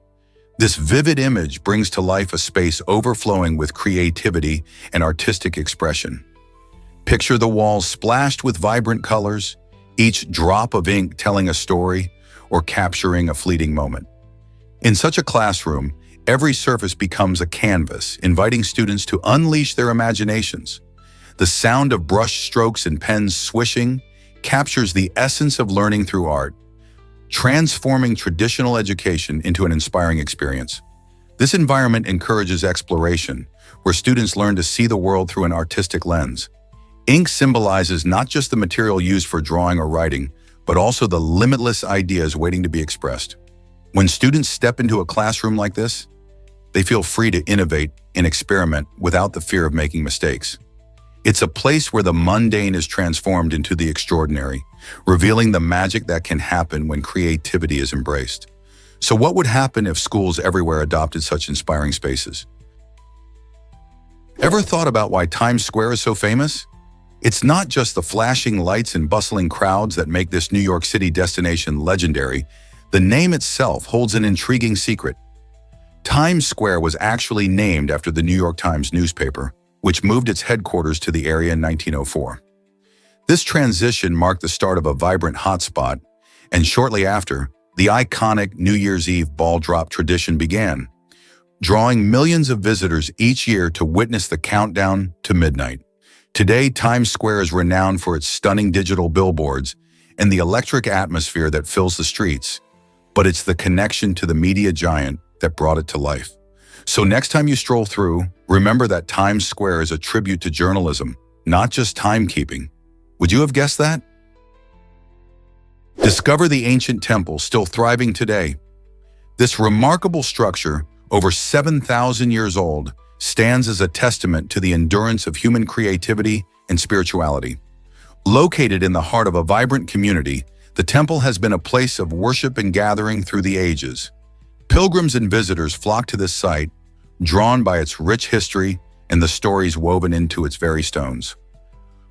This vivid image brings to life a space overflowing with creativity and artistic expression. Picture the walls splashed with vibrant colors, each drop of ink telling a story or capturing a fleeting moment. In such a classroom, every surface becomes a canvas, inviting students to unleash their imaginations. The sound of brush strokes and pens swishing captures the essence of learning through art, transforming traditional education into an inspiring experience. This environment encourages exploration, where students learn to see the world through an artistic lens. Ink symbolizes not just the material used for drawing or writing, but also the limitless ideas waiting to be expressed. When students step into a classroom like this, they feel free to innovate and experiment without the fear of making mistakes. It's a place where the mundane is transformed into the extraordinary, revealing the magic that can happen when creativity is embraced. So what would happen if schools everywhere adopted such inspiring spaces? Ever thought about why Times Square is so famous? It's not just the flashing lights and bustling crowds that make this New York City destination legendary. The name itself holds an intriguing secret. Times Square was actually named after the New York Times newspaper, which moved its headquarters to the area in 1904. This transition marked the start of a vibrant hotspot, and shortly after, the iconic New Year's Eve ball drop tradition began, drawing millions of visitors each year to witness the countdown to midnight. Today, Times Square is renowned for its stunning digital billboards and the electric atmosphere that fills the streets, but it's the connection to the media giant that brought it to life. So next time you stroll through, remember that Times Square is a tribute to journalism, not just timekeeping. Would you have guessed that? Discover the ancient temple still thriving today. This remarkable structure, over 7,000 years old, stands as a testament to the endurance of human creativity and spirituality. Located in the heart of a vibrant community, the temple has been a place of worship and gathering through the ages. Pilgrims and visitors flock to this site, drawn by its rich history and the stories woven into its very stones.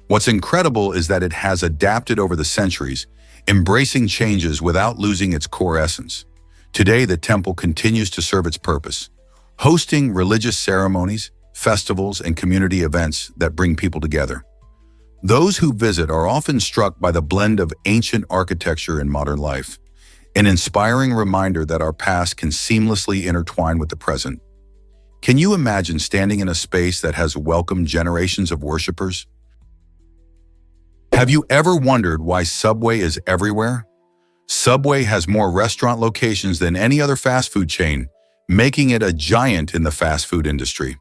What's incredible is that it has adapted over the centuries, embracing changes without losing its core essence. Today, the temple continues to serve its purpose, hosting religious ceremonies, festivals, and community events that bring people together. Those who visit are often struck by the blend of ancient architecture and modern life, an inspiring reminder that our past can seamlessly intertwine with the present. Can you imagine standing in a space that has welcomed generations of worshipers? Have you ever wondered why Subway is everywhere? Subway has more restaurant locations than any other fast food chain, making it a giant in the fast food industry.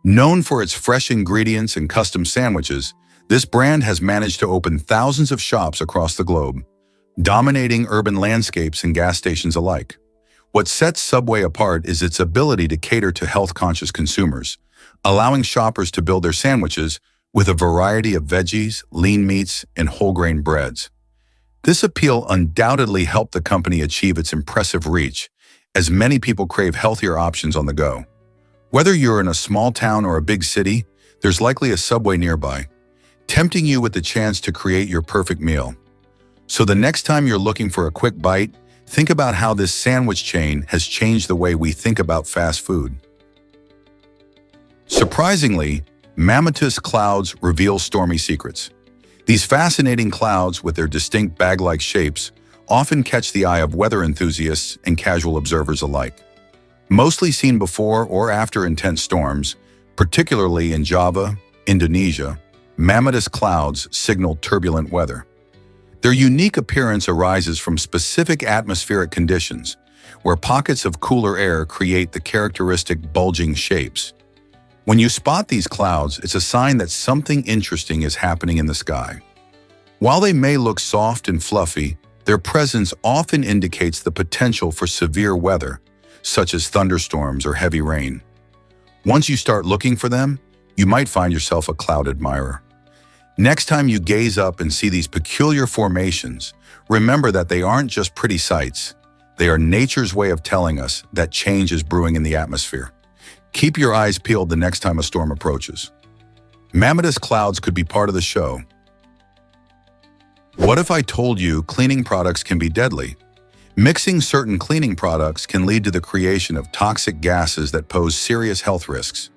Known for its fresh ingredients and custom sandwiches, this brand has managed to open thousands of shops across the globe, dominating urban landscapes and gas stations alike. What sets Subway apart is its ability to cater to health-conscious consumers, allowing shoppers to build their sandwiches with a variety of veggies, lean meats, and whole-grain breads. This appeal undoubtedly helped the company achieve its impressive reach, as many people crave healthier options on the go. Whether you're in a small town or a big city, there's likely a Subway nearby, tempting you with the chance to create your perfect meal. So the next time you're looking for a quick bite, think about how this sandwich chain has changed the way we think about fast food. Surprisingly, mammatus clouds reveal stormy secrets. These fascinating clouds, with their distinct bag-like shapes, often catch the eye of weather enthusiasts and casual observers alike. Mostly seen before or after intense storms, particularly in Java, Indonesia, mammatus clouds signal turbulent weather. Their unique appearance arises from specific atmospheric conditions, where pockets of cooler air create the characteristic bulging shapes. When you spot these clouds, it's a sign that something interesting is happening in the sky. While they may look soft and fluffy, their presence often indicates the potential for severe weather, such as thunderstorms or heavy rain. Once you start looking for them, you might find yourself a cloud admirer. Next time you gaze up and see these peculiar formations, remember that they aren't just pretty sights. They are nature's way of telling us that change is brewing in the atmosphere. Keep your eyes peeled the next time a storm approaches. Mammothous clouds could be part of the show. What if I told you cleaning products can be deadly? Mixing certain cleaning products can lead to the creation of toxic gases that pose serious health risks.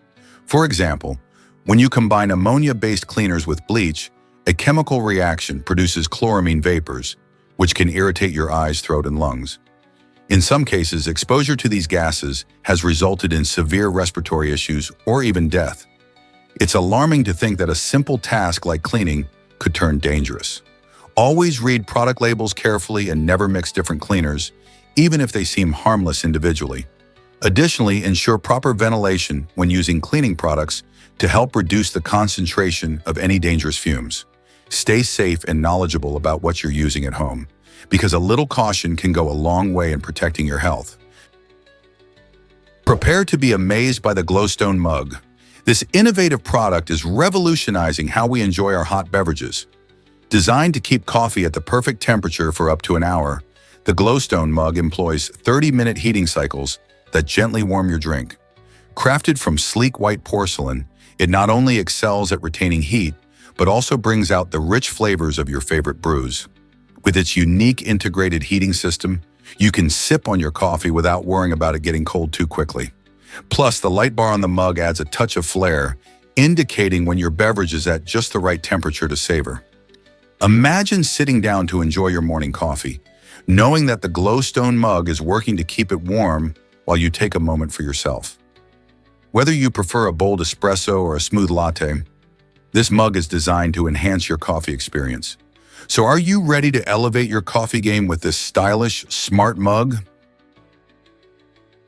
For example, when you combine ammonia-based cleaners with bleach, a chemical reaction produces chloramine vapors, which can irritate your eyes, throat, and lungs. In some cases, exposure to these gases has resulted in severe respiratory issues or even death. It's alarming to think that a simple task like cleaning could turn dangerous. Always read product labels carefully and never mix different cleaners, even if they seem harmless individually. Additionally, ensure proper ventilation when using cleaning products to help reduce the concentration of any dangerous fumes. Stay safe and knowledgeable about what you're using at home, because a little caution can go a long way in protecting your health. Prepare to be amazed by the Glowstone mug. This innovative product is revolutionizing how we enjoy our hot beverages. Designed to keep coffee at the perfect temperature for up to an hour, the Glowstone mug employs 30-minute heating cycles that gently warm your drink. Crafted from sleek white porcelain, it not only excels at retaining heat, but also brings out the rich flavors of your favorite brews. With its unique integrated heating system, you can sip on your coffee without worrying about it getting cold too quickly. Plus, the light bar on the mug adds a touch of flair, indicating when your beverage is at just the right temperature to savor. Imagine sitting down to enjoy your morning coffee, knowing that the Glowstone mug is working to keep it warm while you take a moment for yourself. Whether you prefer a bold espresso or a smooth latte, this mug is designed to enhance your coffee experience. So are you ready to elevate your coffee game with this stylish, smart mug?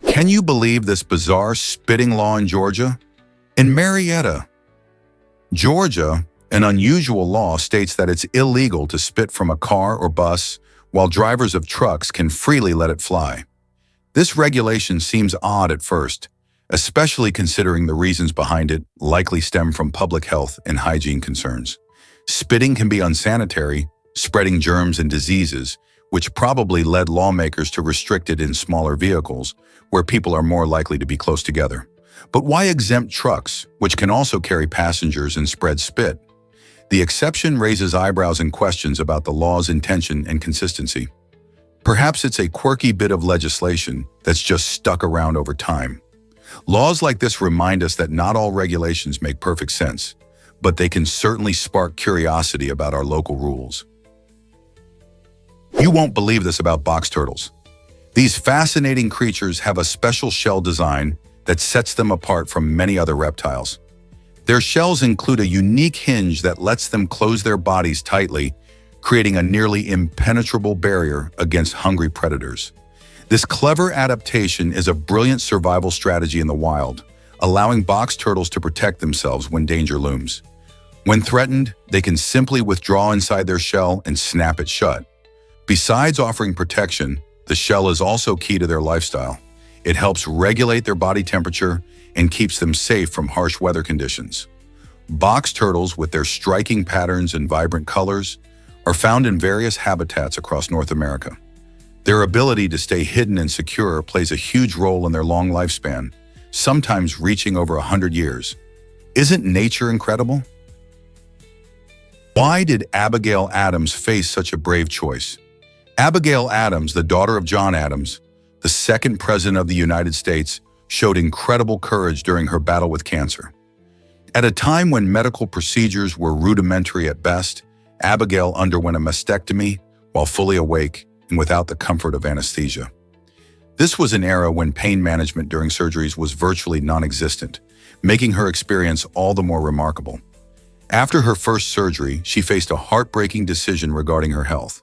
Can you believe this bizarre spitting law in Georgia? In Marietta, Georgia, an unusual law states that it's illegal to spit from a car or bus, while drivers of trucks can freely let it fly. This regulation seems odd at first, especially considering the reasons behind it likely stem from public health and hygiene concerns. Spitting can be unsanitary, spreading germs and diseases, which probably led lawmakers to restrict it in smaller vehicles, where people are more likely to be close together. But why exempt trucks, which can also carry passengers and spread spit? The exception raises eyebrows and questions about the law's intention and consistency. Perhaps it's a quirky bit of legislation that's just stuck around over time. Laws like this remind us that not all regulations make perfect sense, but they can certainly spark curiosity about our local rules. You won't believe this about box turtles. These fascinating creatures have a special shell design that sets them apart from many other reptiles. Their shells include a unique hinge that lets them close their bodies tightly, creating a nearly impenetrable barrier against hungry predators. This clever adaptation is a brilliant survival strategy in the wild, allowing box turtles to protect themselves when danger looms. When threatened, they can simply withdraw inside their shell and snap it shut. Besides offering protection, the shell is also key to their lifestyle. It helps regulate their body temperature and keeps them safe from harsh weather conditions. Box turtles, with their striking patterns and vibrant colors, are found in various habitats across North America. Their ability to stay hidden and secure plays a huge role in their long lifespan, sometimes reaching over 100 years. Isn't nature incredible? Why did Abigail Adams face such a brave choice? Abigail Adams, the daughter of John Adams, the second president of the United States, showed incredible courage during her battle with cancer. At a time when medical procedures were rudimentary at best, Abigail underwent a mastectomy while fully awake and without the comfort of anesthesia. This was an era when pain management during surgeries was virtually non-existent, making her experience all the more remarkable. After her first surgery, she faced a heartbreaking decision regarding her health.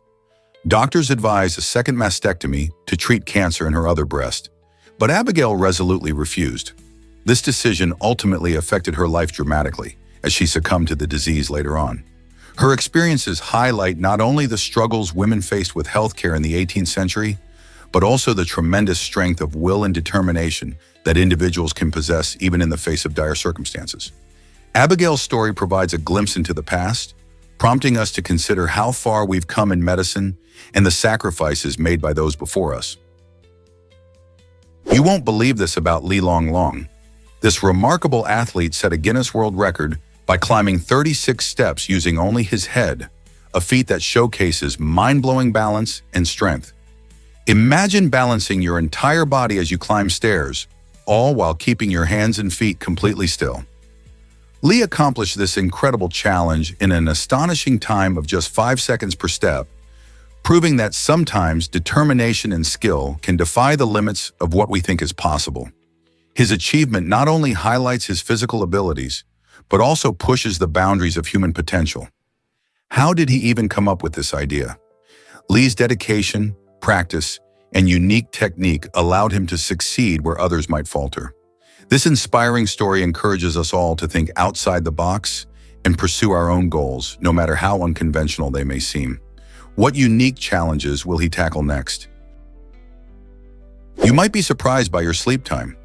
Doctors advised a second mastectomy to treat cancer in her other breast, but Abigail resolutely refused. This decision ultimately affected her life dramatically, as she succumbed to the disease later on. Her experiences highlight not only the struggles women faced with healthcare in the 18th century, but also the tremendous strength of will and determination that individuals can possess even in the face of dire circumstances. Abigail's story provides a glimpse into the past, prompting us to consider how far we've come in medicine and the sacrifices made by those before us. You won't believe this about Li Long. This remarkable athlete set a Guinness World Record by climbing 36 steps using only his head, a feat that showcases mind-blowing balance and strength. Imagine balancing your entire body as you climb stairs, all while keeping your hands and feet completely still. Li accomplished this incredible challenge in an astonishing time of just 5 seconds per step, proving that sometimes determination and skill can defy the limits of what we think is possible. His achievement not only highlights his physical abilities, but also pushes the boundaries of human potential. How did he even come up with this idea? Li's dedication, practice, and unique technique allowed him to succeed where others might falter. This inspiring story encourages us all to think outside the box and pursue our own goals, no matter how unconventional they may seem. What unique challenges will he tackle next? You might be surprised by your sleep time.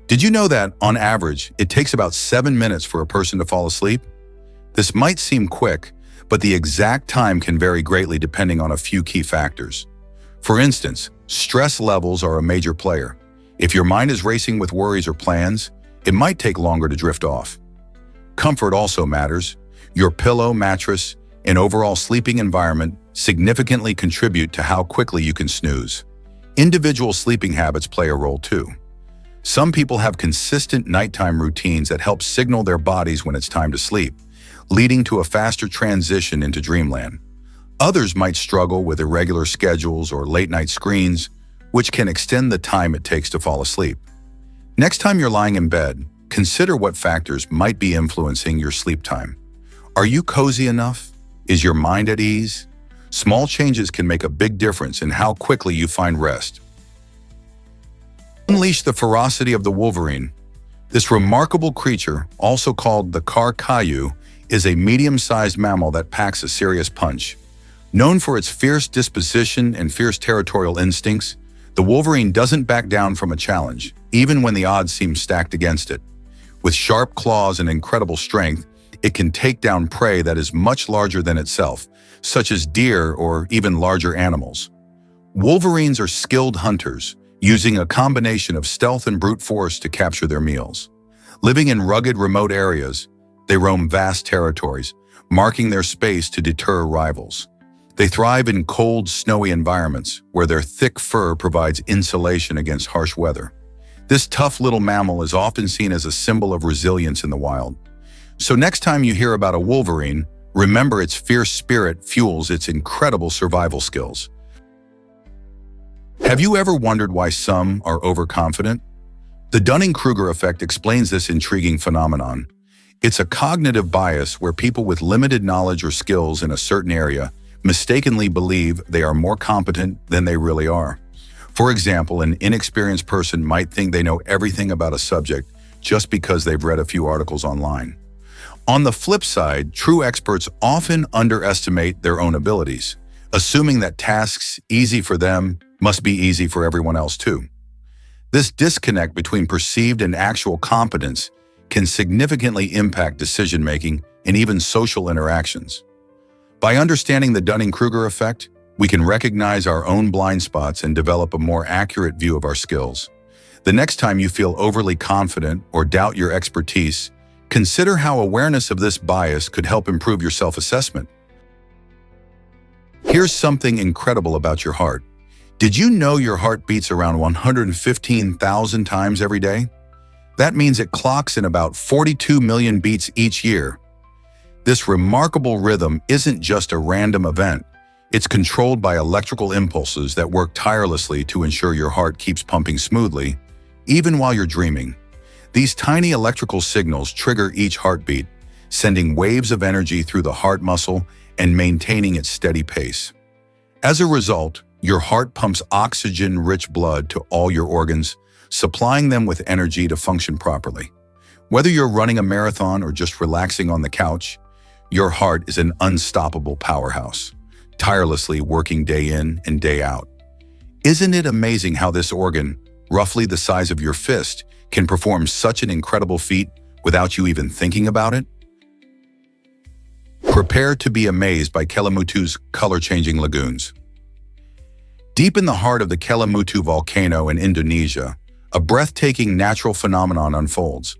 Did you know that, on average, it takes about 7 minutes for a person to fall asleep? This might seem quick, but the exact time can vary greatly depending on a few key factors. For instance, stress levels are a major player. If your mind is racing with worries or plans, it might take longer to drift off. Comfort also matters. Your pillow, mattress, and overall sleeping environment significantly contribute to how quickly you can snooze. Individual sleeping habits play a role too. Some people have consistent nighttime routines that help signal their bodies when it's time to sleep, leading to a faster transition into dreamland. Others might struggle with irregular schedules or late-night screens, which can extend the time it takes to fall asleep. Next time you're lying in bed, consider what factors might be influencing your sleep time. Are you cozy enough? Is your mind at ease? Small changes can make a big difference in how quickly you find rest. Unleash the ferocity of the wolverine. This remarkable creature, also called the Caillou, is a medium-sized mammal that packs a serious punch. Known for its fierce disposition and fierce territorial instincts, the wolverine doesn't back down from a challenge, even when the odds seem stacked against it. With sharp claws and incredible strength, it can take down prey that is much larger than itself, such as deer or even larger animals. Wolverines are skilled hunters, using a combination of stealth and brute force to capture their meals. Living in rugged, remote areas, they roam vast territories, marking their space to deter rivals. They thrive in cold, snowy environments where their thick fur provides insulation against harsh weather. This tough little mammal is often seen as a symbol of resilience in the wild. So next time you hear about a wolverine, remember its fierce spirit fuels its incredible survival skills. Have you ever wondered why some are overconfident? The Dunning-Kruger effect explains this intriguing phenomenon. It's a cognitive bias where people with limited knowledge or skills in a certain area mistakenly believe they are more competent than they really are. For example, an inexperienced person might think they know everything about a subject just because they've read a few articles online. On the flip side, true experts often underestimate their own abilities, assuming that tasks easy for them must be easy for everyone else too. This disconnect between perceived and actual competence can significantly impact decision-making and even social interactions. By understanding the Dunning-Kruger effect, we can recognize our own blind spots and develop a more accurate view of our skills. The next time you feel overly confident or doubt your expertise, consider how awareness of this bias could help improve your self-assessment. Here's something incredible about your heart. Did you know your heart beats around 115,000 times every day? That means it clocks in about 42 million beats each year. This remarkable rhythm isn't just a random event. It's controlled by electrical impulses that work tirelessly to ensure your heart keeps pumping smoothly, even while you're dreaming. These tiny electrical signals trigger each heartbeat, sending waves of energy through the heart muscle and maintaining its steady pace. As a result, your heart pumps oxygen-rich blood to all your organs, supplying them with energy to function properly. Whether you're running a marathon or just relaxing on the couch, Your heart is an unstoppable powerhouse, tirelessly working day in and day out. Isn't it amazing how this organ, roughly the size of your fist, can perform such an incredible feat without you even thinking about it? Prepare to be amazed by Kelimutu's color-changing lagoons. Deep in the heart of the Kelimutu volcano in Indonesia, a breathtaking natural phenomenon unfolds.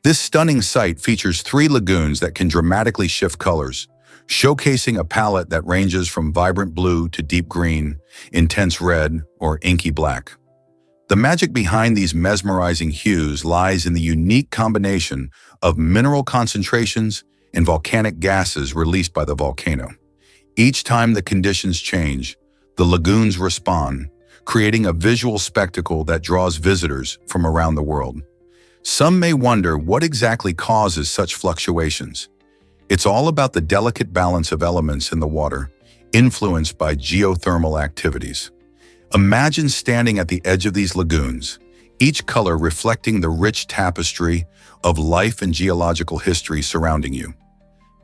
This stunning site features 3 lagoons that can dramatically shift colors, showcasing a palette that ranges from vibrant blue to deep green, intense red, or inky black. The magic behind these mesmerizing hues lies in the unique combination of mineral concentrations and volcanic gases released by the volcano. Each time the conditions change, the lagoons respond, creating a visual spectacle that draws visitors from around the world. Some may wonder what exactly causes such fluctuations. It's all about the delicate balance of elements in the water, influenced by geothermal activities. Imagine standing at the edge of these lagoons, each color reflecting the rich tapestry of life and geological history surrounding you.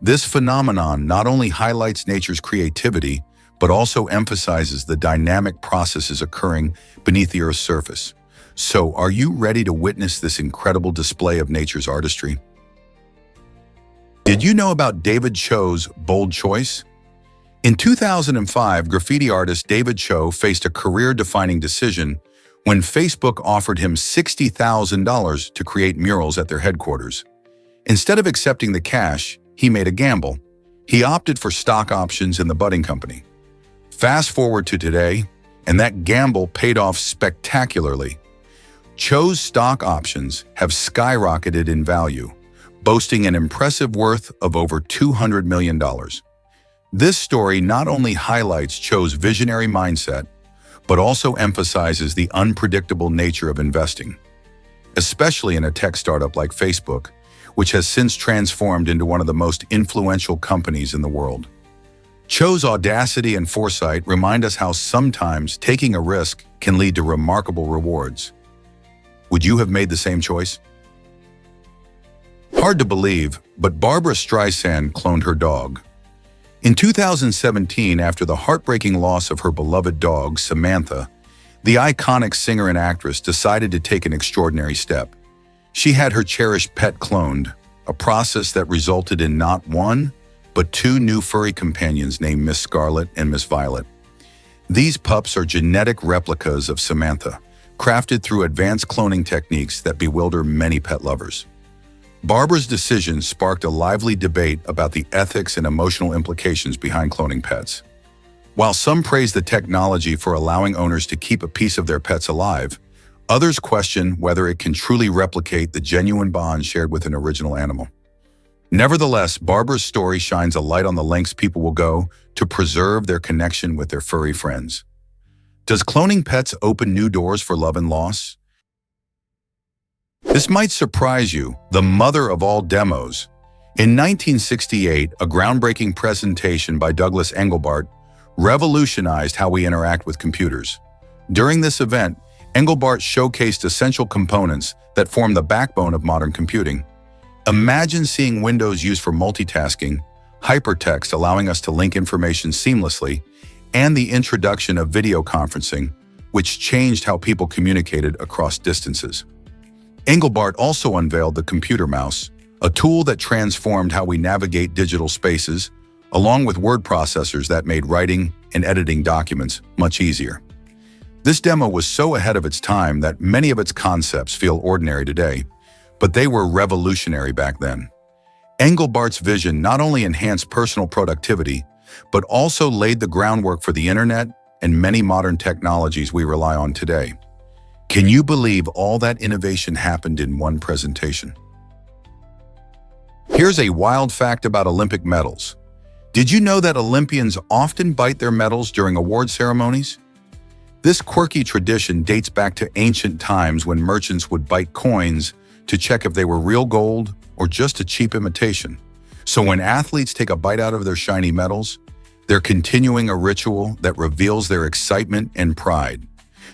This phenomenon not only highlights nature's creativity, but also emphasizes the dynamic processes occurring beneath the Earth's surface. So, are you ready to witness this incredible display of nature's artistry? Did you know about David Cho's bold choice? In 2005, graffiti artist David Cho faced a career-defining decision when Facebook offered him $60,000 to create murals at their headquarters. Instead of accepting the cash, he made a gamble. He opted for stock options in the budding company. Fast forward to today, and that gamble paid off spectacularly. Cho's stock options have skyrocketed in value, boasting an impressive worth of over $200 million. This story not only highlights Cho's visionary mindset, but also emphasizes the unpredictable nature of investing, especially in a tech startup like Facebook, which has since transformed into one of the most influential companies in the world. Cho's audacity and foresight remind us how sometimes taking a risk can lead to remarkable rewards. Would you have made the same choice? Hard to believe, but Barbra Streisand cloned her dog. In 2017, after the heartbreaking loss of her beloved dog, Samantha, the iconic singer and actress decided to take an extraordinary step. She had her cherished pet cloned, a process that resulted in not one, but 2 new furry companions named Miss Scarlet and Miss Violet. These pups are genetic replicas of Samantha, crafted through advanced cloning techniques that bewilder many pet lovers. Barbara's decision sparked a lively debate about the ethics and emotional implications behind cloning pets. While some praise the technology for allowing owners to keep a piece of their pets alive, others question whether it can truly replicate the genuine bond shared with an original animal. Nevertheless, Barbara's story shines a light on the lengths people will go to preserve their connection with their furry friends. Does cloning pets open new doors for love and loss? This might surprise you, the mother of all demos. In 1968, a groundbreaking presentation by Douglas Engelbart revolutionized how we interact with computers. During this event, Engelbart showcased essential components that form the backbone of modern computing. Imagine seeing Windows used for multitasking, hypertext allowing us to link information seamlessly, and the introduction of video conferencing, which changed how people communicated across distances. Engelbart also unveiled the computer mouse, a tool that transformed how we navigate digital spaces, along with word processors that made writing and editing documents much easier. This demo was so ahead of its time that many of its concepts feel ordinary today, but they were revolutionary back then. Engelbart's vision not only enhanced personal productivity, but also laid the groundwork for the internet and many modern technologies we rely on today. Can you believe all that innovation happened in one presentation? Here's a wild fact about Olympic medals. Did you know that Olympians often bite their medals during award ceremonies? This quirky tradition dates back to ancient times when merchants would bite coins to check if they were real gold or just a cheap imitation. So when athletes take a bite out of their shiny medals, they're continuing a ritual that reveals their excitement and pride.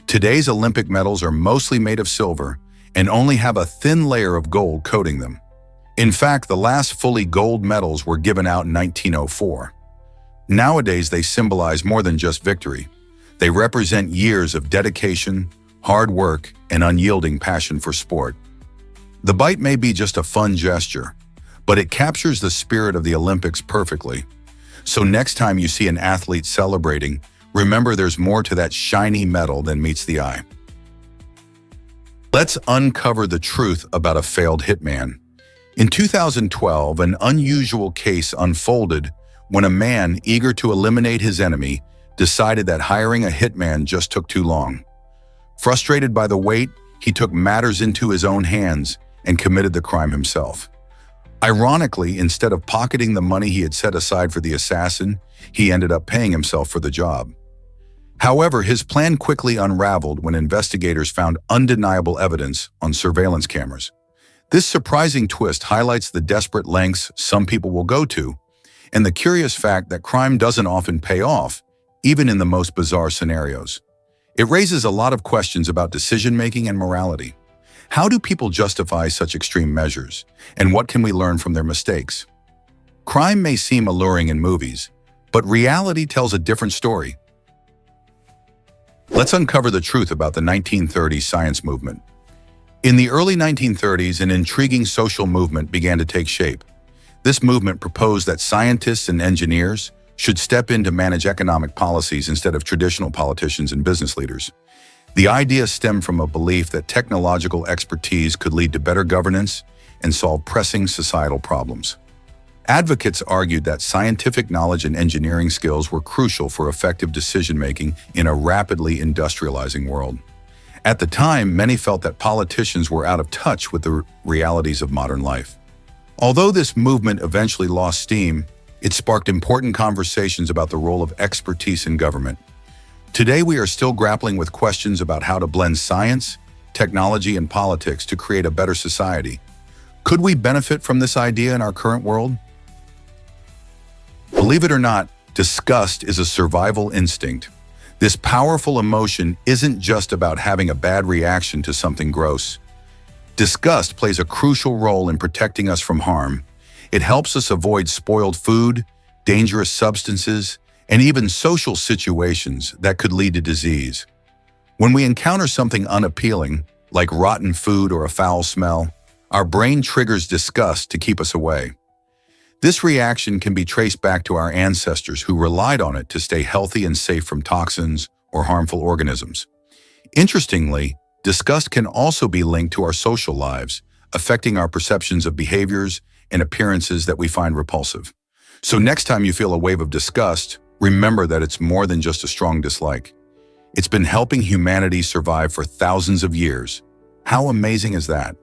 Today's Olympic medals are mostly made of silver and only have a thin layer of gold coating them. In fact, the last fully gold medals were given out in 1904. Nowadays, they symbolize more than just victory. They represent years of dedication, hard work, and unyielding passion for sport. The bite may be just a fun gesture, but it captures the spirit of the Olympics perfectly. So next time you see an athlete celebrating, remember there's more to that shiny medal than meets the eye. Let's uncover the truth about a failed hitman. In 2012, an unusual case unfolded when a man eager to eliminate his enemy decided that hiring a hitman just took too long. Frustrated by the wait, he took matters into his own hands and committed the crime himself. Ironically, instead of pocketing the money he had set aside for the assassin, he ended up paying himself for the job. However, his plan quickly unraveled when investigators found undeniable evidence on surveillance cameras. This surprising twist highlights the desperate lengths some people will go to, and the curious fact that crime doesn't often pay off, even in the most bizarre scenarios. It raises a lot of questions about decision-making and morality. How do people justify such extreme measures, and what can we learn from their mistakes? Crime may seem alluring in movies, but reality tells a different story. Let's uncover the truth about the 1930s science movement. In the early 1930s, an intriguing social movement began to take shape. This movement proposed that scientists and engineers should step in to manage economic policies instead of traditional politicians and business leaders. The idea stemmed from a belief that technological expertise could lead to better governance and solve pressing societal problems. Advocates argued that scientific knowledge and engineering skills were crucial for effective decision-making in a rapidly industrializing world. At the time, many felt that politicians were out of touch with the realities of modern life. Although this movement eventually lost steam, it sparked important conversations about the role of expertise in government. Today, we are still grappling with questions about how to blend science, technology, and politics to create a better society. Could we benefit from this idea in our current world? Believe it or not, disgust is a survival instinct. This powerful emotion isn't just about having a bad reaction to something gross. Disgust plays a crucial role in protecting us from harm. It helps us avoid spoiled food, dangerous substances, and even social situations that could lead to disease. When we encounter something unappealing, like rotten food or a foul smell, our brain triggers disgust to keep us away. This reaction can be traced back to our ancestors who relied on it to stay healthy and safe from toxins or harmful organisms. Interestingly, disgust can also be linked to our social lives, affecting our perceptions of behaviors and appearances that we find repulsive. So next time you feel a wave of disgust, remember that it's more than just a strong dislike. It's been helping humanity survive for thousands of years. How amazing is that?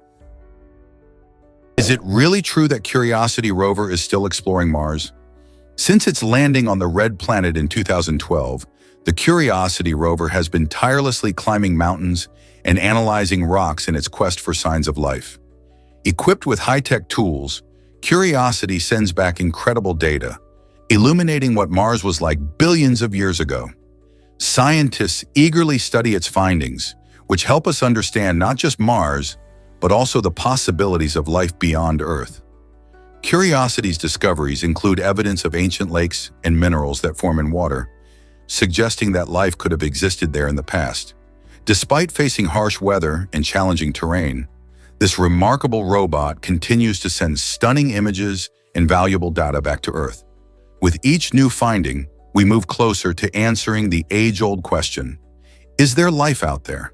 Is it really true that Curiosity rover is still exploring Mars? Since its landing on the red planet in 2012, the Curiosity rover has been tirelessly climbing mountains and analyzing rocks in its quest for signs of life. Equipped with high-tech tools, Curiosity sends back incredible data, illuminating what Mars was like billions of years ago. Scientists eagerly study its findings, which help us understand not just Mars, but also the possibilities of life beyond Earth. Curiosity's discoveries include evidence of ancient lakes and minerals that form in water, suggesting that life could have existed there in the past. Despite facing harsh weather and challenging terrain, this remarkable robot continues to send stunning images and valuable data back to Earth. With each new finding, we move closer to answering the age-old question, is there life out there?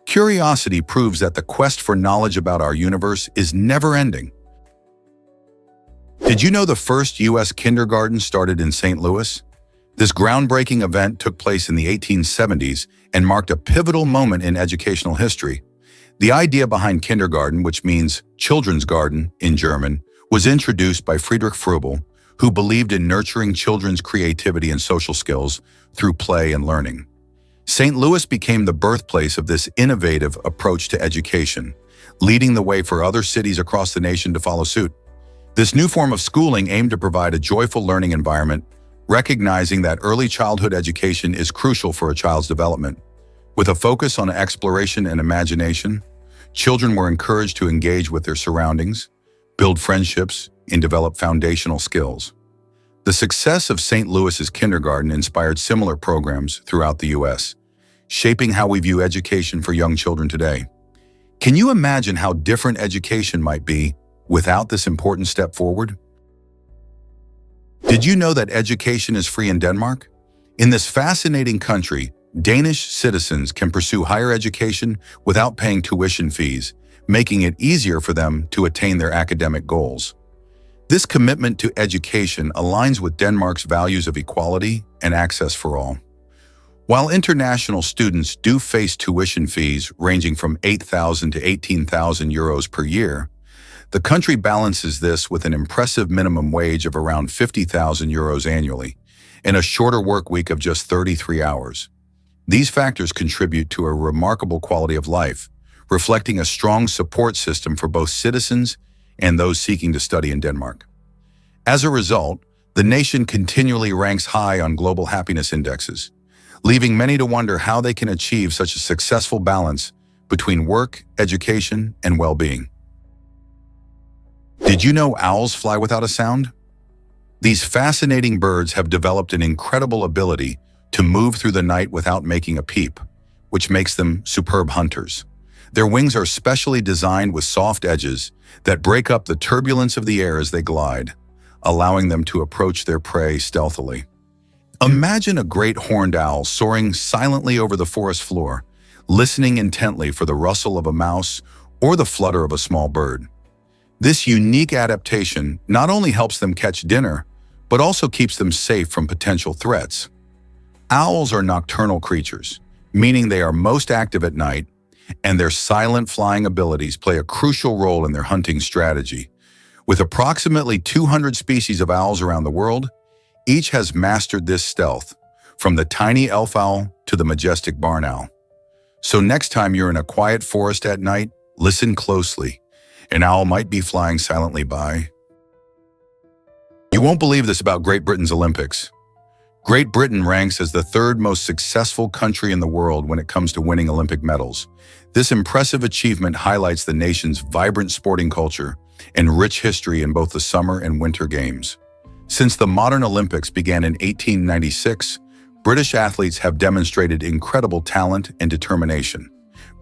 Curiosity proves that the quest for knowledge about our universe is never-ending. Did you know the first U.S. kindergarten started in St. Louis? This groundbreaking event took place in the 1870s and marked a pivotal moment in educational history. The idea behind kindergarten, which means children's garden in German, was introduced by Friedrich Froebel, who believed in nurturing children's creativity and social skills through play and learning. St. Louis became the birthplace of this innovative approach to education, leading the way for other cities across the nation to follow suit. This new form of schooling aimed to provide a joyful learning environment, recognizing that early childhood education is crucial for a child's development. With a focus on exploration and imagination, children were encouraged to engage with their surroundings, build friendships, and develop foundational skills. The success of St. Louis's kindergarten inspired similar programs throughout the U.S., shaping how we view education for young children today. Can you imagine how different education might be without this important step forward? Did you know that education is free in Denmark? In this fascinating country, Danish citizens can pursue higher education without paying tuition fees, making it easier for them to attain their academic goals. This commitment to education aligns with Denmark's values of equality and access for all. While international students do face tuition fees ranging from 8,000 to 18,000 euros per year, the country balances this with an impressive minimum wage of around 50,000 euros annually and a shorter work week of just 33 hours. These factors contribute to a remarkable quality of life, reflecting a strong support system for both citizens and those seeking to study in Denmark. As a result, the nation continually ranks high on global happiness indexes, leaving many to wonder how they can achieve such a successful balance between work, education, and well-being. Did you know owls fly without a sound? These fascinating birds have developed an incredible ability to move through the night without making a peep, which makes them superb hunters. Their wings are specially designed with soft edges that break up the turbulence of the air as they glide, allowing them to approach their prey stealthily. Imagine a great horned owl soaring silently over the forest floor, listening intently for the rustle of a mouse or the flutter of a small bird. This unique adaptation not only helps them catch dinner, but also keeps them safe from potential threats. Owls are nocturnal creatures, meaning they are most active at night, and their silent flying abilities play a crucial role in their hunting strategy. With approximately 200 species of owls around the world, each has mastered this stealth, from the tiny elf owl to the majestic barn owl. So next time you're in a quiet forest at night, listen closely. An owl might be flying silently by. You won't believe this about Great Britain's Olympics. Great Britain ranks as the third most successful country in the world when it comes to winning Olympic medals. This impressive achievement highlights the nation's vibrant sporting culture and rich history in both the summer and winter games. Since the modern Olympics began in 1896, British athletes have demonstrated incredible talent and determination,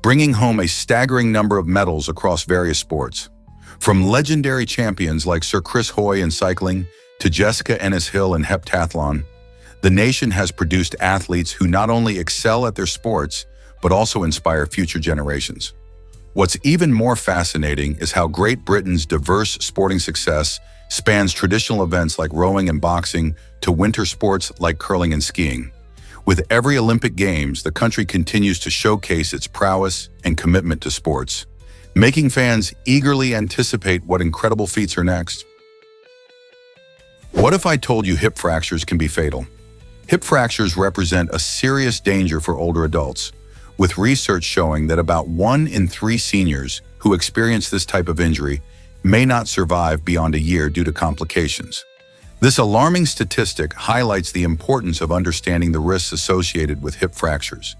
bringing home a staggering number of medals across various sports. From legendary champions like Sir Chris Hoy in cycling to Jessica Ennis-Hill in heptathlon, the nation has produced athletes who not only excel at their sports, but also inspire future generations. What's even more fascinating is how Great Britain's diverse sporting success spans traditional events like rowing and boxing to winter sports like curling and skiing. With every Olympic Games, the country continues to showcase its prowess and commitment to sports, making fans eagerly anticipate what incredible feats are next. What if I told you hip fractures can be fatal? Hip fractures represent a serious danger for older adults, with research showing that about 1 in 3 seniors who experience this type of injury may not survive beyond a year due to complications. This alarming statistic highlights the importance of understanding the risks associated with hip fractures.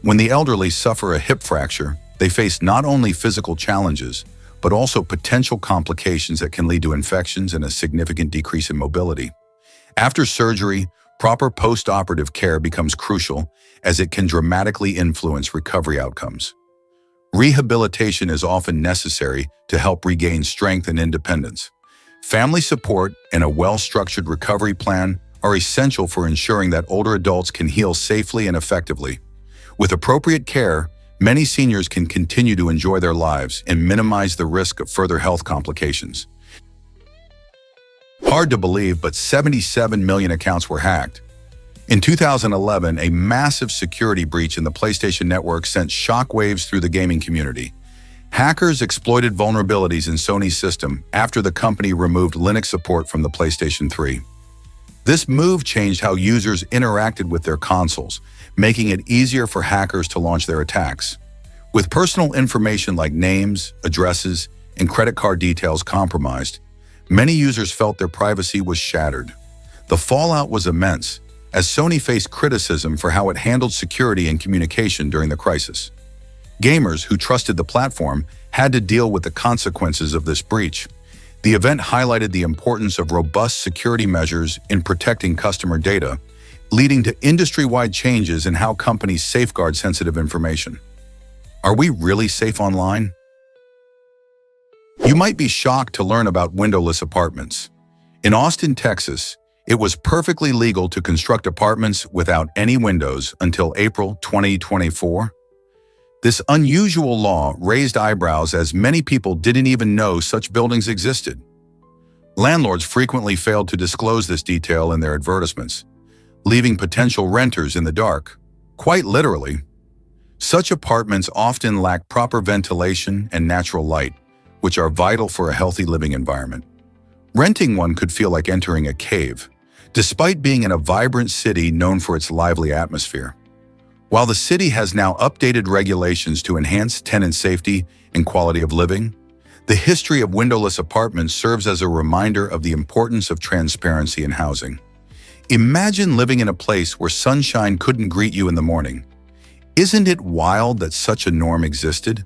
When the elderly suffer a hip fracture, they face not only physical challenges, but also potential complications that can lead to infections and a significant decrease in mobility. After surgery, proper post-operative care becomes crucial as it can dramatically influence recovery outcomes. Rehabilitation is often necessary to help regain strength and independence. Family support and a well-structured recovery plan are essential for ensuring that older adults can heal safely and effectively. With appropriate care, many seniors can continue to enjoy their lives and minimize the risk of further health complications. Hard to believe, but 77 million accounts were hacked. In 2011, a massive security breach in the PlayStation network sent shockwaves through the gaming community. Hackers exploited vulnerabilities in Sony's system after the company removed Linux support from the PlayStation 3. This move changed how users interacted with their consoles, making it easier for hackers to launch their attacks. With personal information like names, addresses, and credit card details compromised, many users felt their privacy was shattered. The fallout was immense, as Sony faced criticism for how it handled security and communication during the crisis. Gamers who trusted the platform had to deal with the consequences of this breach. The event highlighted the importance of robust security measures in protecting customer data, leading to industry-wide changes in how companies safeguard sensitive information. Are we really safe online? You might be shocked to learn about windowless apartments. In Austin, Texas, it was perfectly legal to construct apartments without any windows until April 2024. This unusual law raised eyebrows as many people didn't even know such buildings existed. Landlords frequently failed to disclose this detail in their advertisements, leaving potential renters in the dark. Quite literally, such apartments often lack proper ventilation and natural light, which are vital for a healthy living environment. Renting one could feel like entering a cave, despite being in a vibrant city known for its lively atmosphere. While the city has now updated regulations to enhance tenant safety and quality of living, the history of windowless apartments serves as a reminder of the importance of transparency in housing. Imagine living in a place where sunshine couldn't greet you in the morning. Isn't it wild that such a norm existed?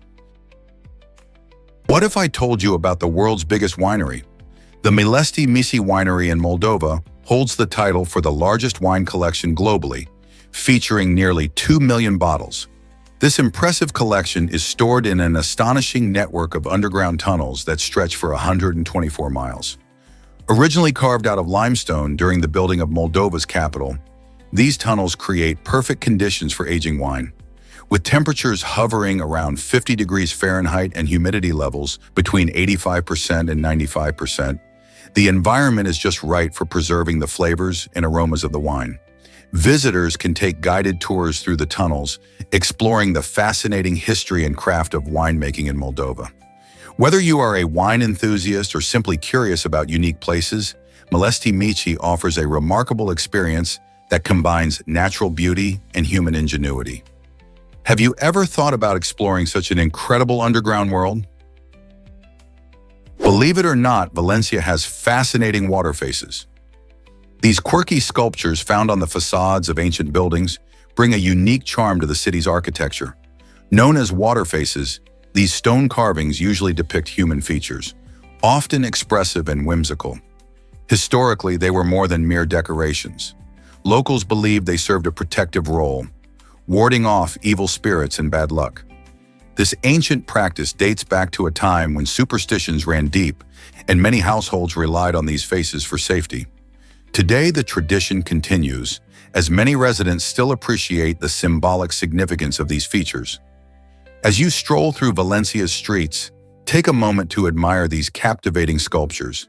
What if I told you about the world's biggest winery? The Milesti Misi Winery in Moldova holds the title for the largest wine collection globally, featuring nearly 2 million bottles. This impressive collection is stored in an astonishing network of underground tunnels that stretch for 124 miles. Originally carved out of limestone during the building of Moldova's capital, these tunnels create perfect conditions for aging wine. With temperatures hovering around 50 degrees Fahrenheit and humidity levels between 85% and 95%, the environment is just right for preserving the flavors and aromas of the wine. Visitors can take guided tours through the tunnels, exploring the fascinating history and craft of winemaking in Moldova. Whether you are a wine enthusiast or simply curious about unique places, Milesti Mici offers a remarkable experience that combines natural beauty and human ingenuity. Have you ever thought about exploring such an incredible underground world? Believe it or not, Valencia has fascinating water faces. These quirky sculptures found on the facades of ancient buildings bring a unique charm to the city's architecture. Known as water faces, these stone carvings usually depict human features, often expressive and whimsical. Historically, they were more than mere decorations. Locals believed they served a protective role, warding off evil spirits and bad luck. This ancient practice dates back to a time when superstitions ran deep, and many households relied on these faces for safety. Today, the tradition continues, as many residents still appreciate the symbolic significance of these features. As you stroll through Valencia's streets, take a moment to admire these captivating sculptures.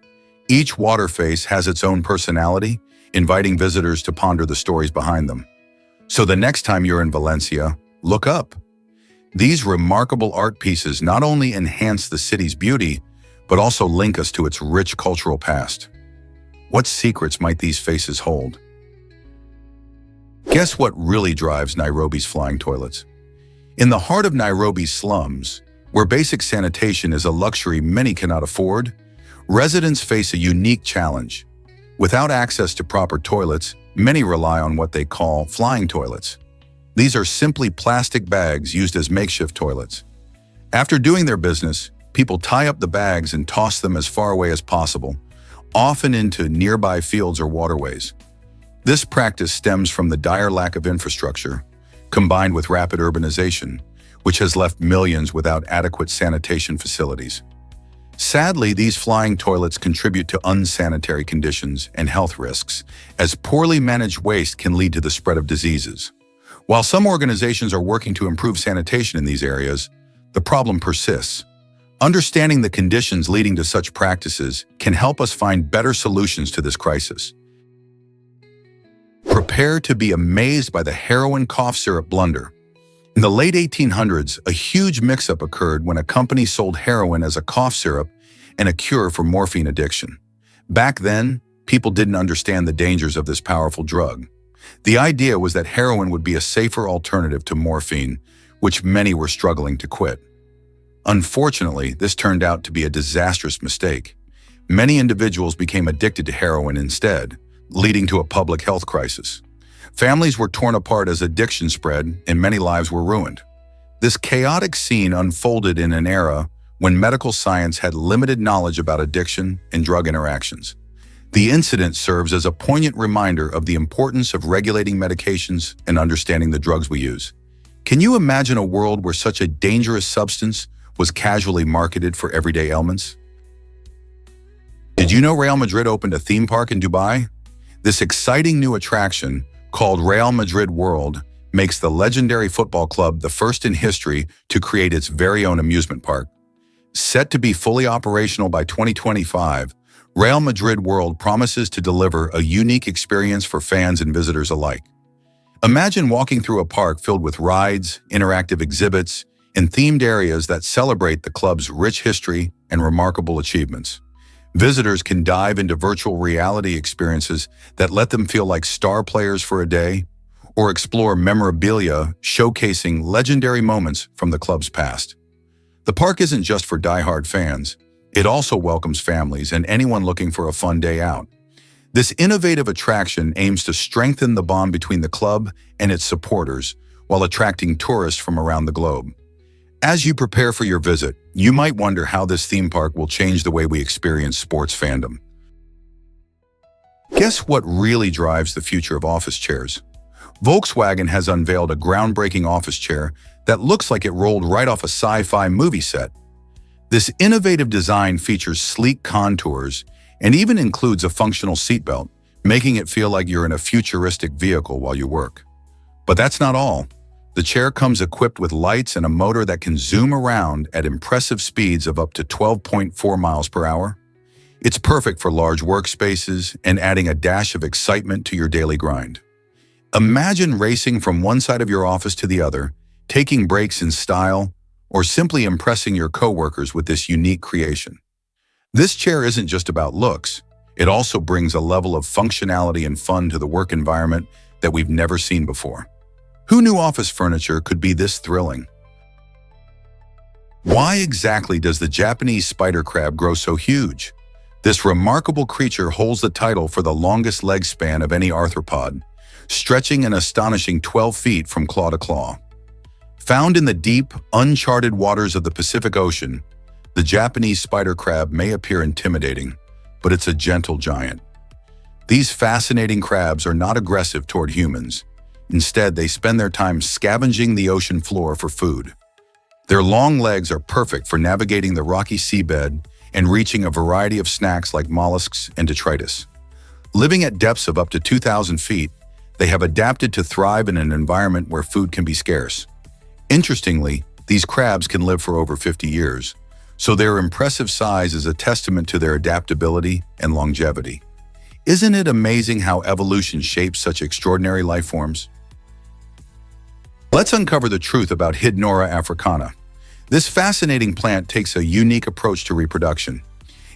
Each water face has its own personality, inviting visitors to ponder the stories behind them. So the next time you're in Valencia, look up. These remarkable art pieces not only enhance the city's beauty, but also link us to its rich cultural past. What secrets might these faces hold? Guess what really drives Nairobi's flying toilets? In the heart of Nairobi's slums, where basic sanitation is a luxury many cannot afford, residents face a unique challenge. Without access to proper toilets, many rely on what they call flying toilets. These are simply plastic bags used as makeshift toilets. After doing their business, people tie up the bags and toss them as far away as possible, often into nearby fields or waterways. This practice stems from the dire lack of infrastructure, combined with rapid urbanization, which has left millions without adequate sanitation facilities. Sadly, these flying toilets contribute to unsanitary conditions and health risks, as poorly managed waste can lead to the spread of diseases. While some organizations are working to improve sanitation in these areas, the problem persists. Understanding the conditions leading to such practices can help us find better solutions to this crisis. Prepare to be amazed by the heroin cough syrup blunder. In the late 1800s, a huge mix-up occurred when a company sold heroin as a cough syrup and a cure for morphine addiction. Back then, people didn't understand the dangers of this powerful drug. The idea was that heroin would be a safer alternative to morphine, which many were struggling to quit. Unfortunately, this turned out to be a disastrous mistake. Many individuals became addicted to heroin instead, leading to a public health crisis. Families were torn apart as addiction spread, and many lives were ruined. This chaotic scene unfolded in an era when medical science had limited knowledge about addiction and drug interactions. The incident serves as a poignant reminder of the importance of regulating medications and understanding the drugs we use. Can you imagine a world where such a dangerous substance was casually marketed for everyday ailments? Did you know Real Madrid opened a theme park in Dubai? This exciting new attraction, called Real Madrid World, makes the legendary football club the first in history to create its very own amusement park. Set to be fully operational by 2025, Real Madrid World promises to deliver a unique experience for fans and visitors alike. Imagine walking through a park filled with rides, interactive exhibits, and themed areas that celebrate the club's rich history and remarkable achievements. Visitors can dive into virtual reality experiences that let them feel like star players for a day, or explore memorabilia showcasing legendary moments from the club's past. The park isn't just for die-hard fans. It also welcomes families and anyone looking for a fun day out. This innovative attraction aims to strengthen the bond between the club and its supporters while attracting tourists from around the globe. As you prepare for your visit, you might wonder how this theme park will change the way we experience sports fandom. Guess what really drives the future of office chairs? Volkswagen has unveiled a groundbreaking office chair that looks like it rolled right off a sci-fi movie set. This innovative design features sleek contours and even includes a functional seatbelt, making it feel like you're in a futuristic vehicle while you work. But that's not all. The chair comes equipped with lights and a motor that can zoom around at impressive speeds of up to 12.4 miles per hour. It's perfect for large workspaces and adding a dash of excitement to your daily grind. Imagine racing from one side of your office to the other, taking breaks in style, or simply impressing your coworkers with this unique creation. This chair isn't just about looks. It also brings a level of functionality and fun to the work environment that we've never seen before. Who knew office furniture could be this thrilling? Why exactly does the Japanese spider crab grow so huge? This remarkable creature holds the title for the longest leg span of any arthropod, stretching an astonishing 12 feet from claw to claw. Found in the deep, uncharted waters of the Pacific Ocean, the Japanese spider crab may appear intimidating, but it's a gentle giant. These fascinating crabs are not aggressive toward humans. Instead, they spend their time scavenging the ocean floor for food. Their long legs are perfect for navigating the rocky seabed and reaching a variety of snacks like mollusks and detritus. Living at depths of up to 2,000 feet, they have adapted to thrive in an environment where food can be scarce. Interestingly, these crabs can live for over 50 years, so their impressive size is a testament to their adaptability and longevity. Isn't it amazing how evolution shapes such extraordinary life forms? Let's uncover the truth about Hydnora africana. This fascinating plant takes a unique approach to reproduction.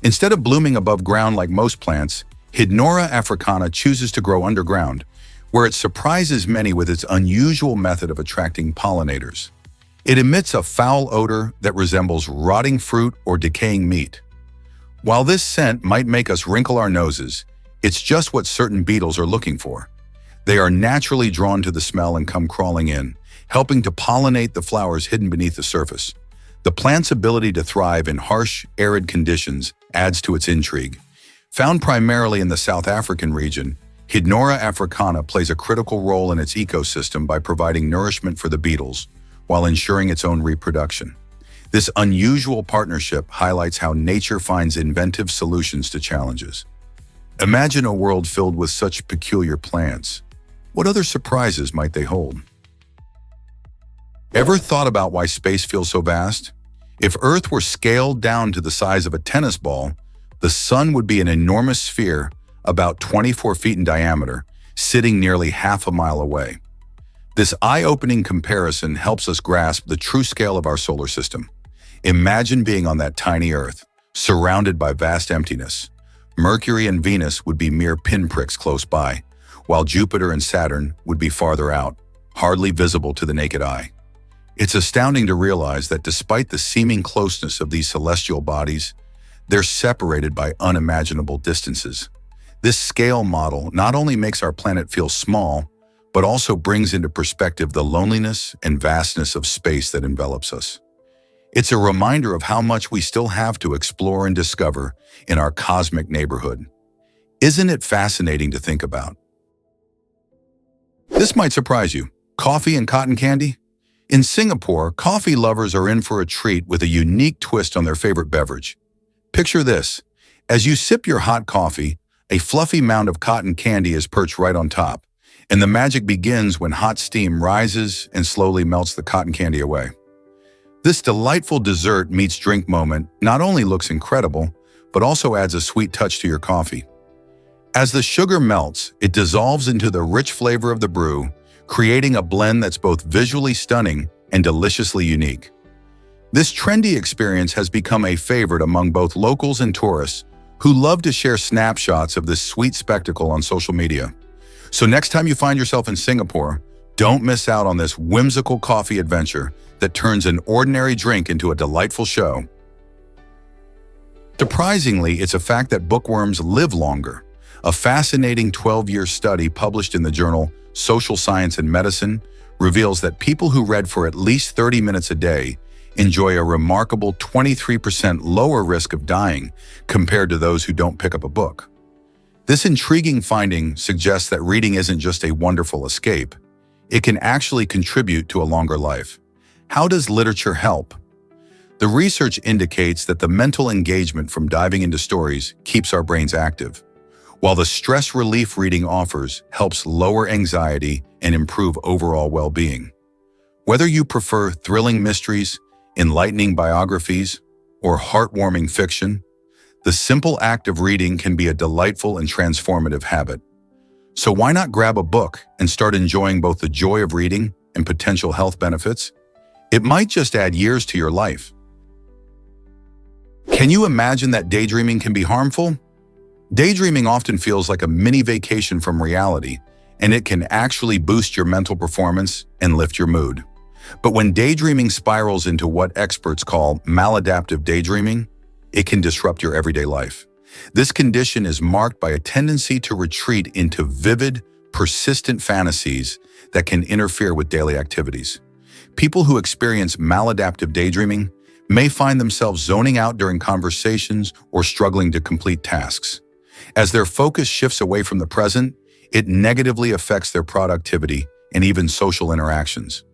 Instead of blooming above ground like most plants, Hydnora africana chooses to grow underground, where it surprises many with its unusual method of attracting pollinators. It emits a foul odor that resembles rotting fruit or decaying meat. While this scent might make us wrinkle our noses, it's just what certain beetles are looking for. They are naturally drawn to the smell and come crawling in, helping to pollinate the flowers hidden beneath the surface. The plant's ability to thrive in harsh, arid conditions adds to its intrigue. Found primarily in the South African region, Hydnora africana plays a critical role in its ecosystem by providing nourishment for the beetles, while ensuring its own reproduction. This unusual partnership highlights how nature finds inventive solutions to challenges. Imagine a world filled with such peculiar plants. What other surprises might they hold? Ever thought about why space feels so vast? If Earth were scaled down to the size of a tennis ball, the sun would be an enormous sphere about 24 feet in diameter, sitting nearly half a mile away. This eye-opening comparison helps us grasp the true scale of our solar system. Imagine being on that tiny Earth, surrounded by vast emptiness. Mercury and Venus would be mere pinpricks close by, while Jupiter and Saturn would be farther out, hardly visible to the naked eye. It's astounding to realize that despite the seeming closeness of these celestial bodies, they're separated by unimaginable distances. This scale model not only makes our planet feel small, but also brings into perspective the loneliness and vastness of space that envelops us. It's a reminder of how much we still have to explore and discover in our cosmic neighborhood. Isn't it fascinating to think about? This might surprise you. Coffee and cotton candy? In Singapore, coffee lovers are in for a treat with a unique twist on their favorite beverage. Picture this. As you sip your hot coffee, a fluffy mound of cotton candy is perched right on top, and the magic begins when hot steam rises and slowly melts the cotton candy away. This delightful dessert meets drink moment not only looks incredible, but also adds a sweet touch to your coffee. As the sugar melts, it dissolves into the rich flavor of the brew, creating a blend that's both visually stunning and deliciously unique. This trendy experience has become a favorite among both locals and tourists who love to share snapshots of this sweet spectacle on social media. So next time you find yourself in Singapore, don't miss out on this whimsical coffee adventure that turns an ordinary drink into a delightful show. Surprisingly, it's a fact that bookworms live longer. A fascinating 12-year study published in the journal Social Science and Medicine reveals that people who read for at least 30 minutes a day enjoy a remarkable 23% lower risk of dying compared to those who don't pick up a book. This intriguing finding suggests that reading isn't just a wonderful escape. It can actually contribute to a longer life. How does literature help? The research indicates that the mental engagement from diving into stories keeps our brains active, while the stress relief reading offers helps lower anxiety and improve overall well-being. Whether you prefer thrilling mysteries, enlightening biographies, or heartwarming fiction, the simple act of reading can be a delightful and transformative habit. So why not grab a book and start enjoying both the joy of reading and potential health benefits? It might just add years to your life. Can you imagine that daydreaming can be harmful? Daydreaming often feels like a mini vacation from reality, and it can actually boost your mental performance and lift your mood. But when daydreaming spirals into what experts call maladaptive daydreaming, it can disrupt your everyday life. This condition is marked by a tendency to retreat into vivid, persistent fantasies that can interfere with daily activities. People who experience maladaptive daydreaming may find themselves zoning out during conversations or struggling to complete tasks. As their focus shifts away from the present, it negatively affects their productivity and even social interactions.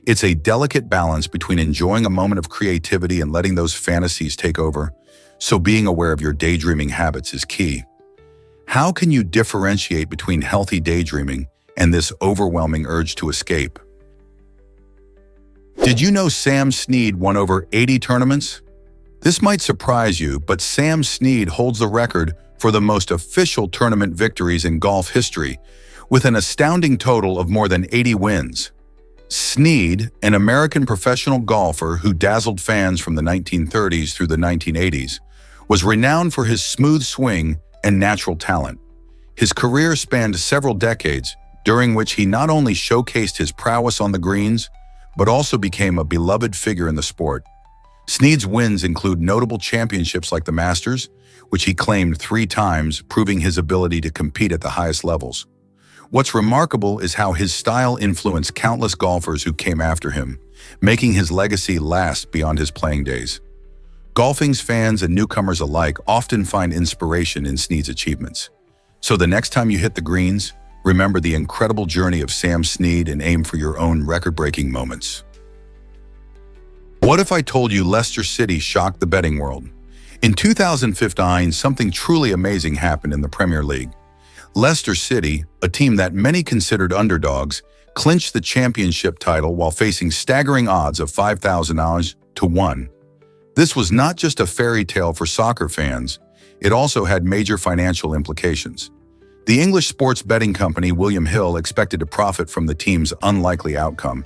It's a delicate balance between enjoying a moment of creativity and letting those fantasies take over, so being aware of your daydreaming habits is key. How can you differentiate between healthy daydreaming and this overwhelming urge to escape? Did you know Sam Snead won over 80 tournaments? This might surprise you, but Sam Snead holds the record for the most official tournament victories in golf history, with an astounding total of more than 80 wins. Snead, an American professional golfer who dazzled fans from the 1930s through the 1980s, was renowned for his smooth swing and natural talent. His career spanned several decades, during which he not only showcased his prowess on the greens, but also became a beloved figure in the sport. Snead's wins include notable championships like the Masters, which he claimed 3 times, proving his ability to compete at the highest levels. What's remarkable is how his style influenced countless golfers who came after him, making his legacy last beyond his playing days. Golfing's fans and newcomers alike often find inspiration in Snead's achievements. So the next time you hit the greens, remember the incredible journey of Sam Snead and aim for your own record-breaking moments. What if I told you Leicester City shocked the betting world? In 2015, something truly amazing happened in the Premier League. Leicester City, a team that many considered underdogs, clinched the championship title while facing staggering odds of $5,000 to 1. This was not just a fairy tale for soccer fans, it also had major financial implications. The English sports betting company William Hill expected to profit from the team's unlikely outcome,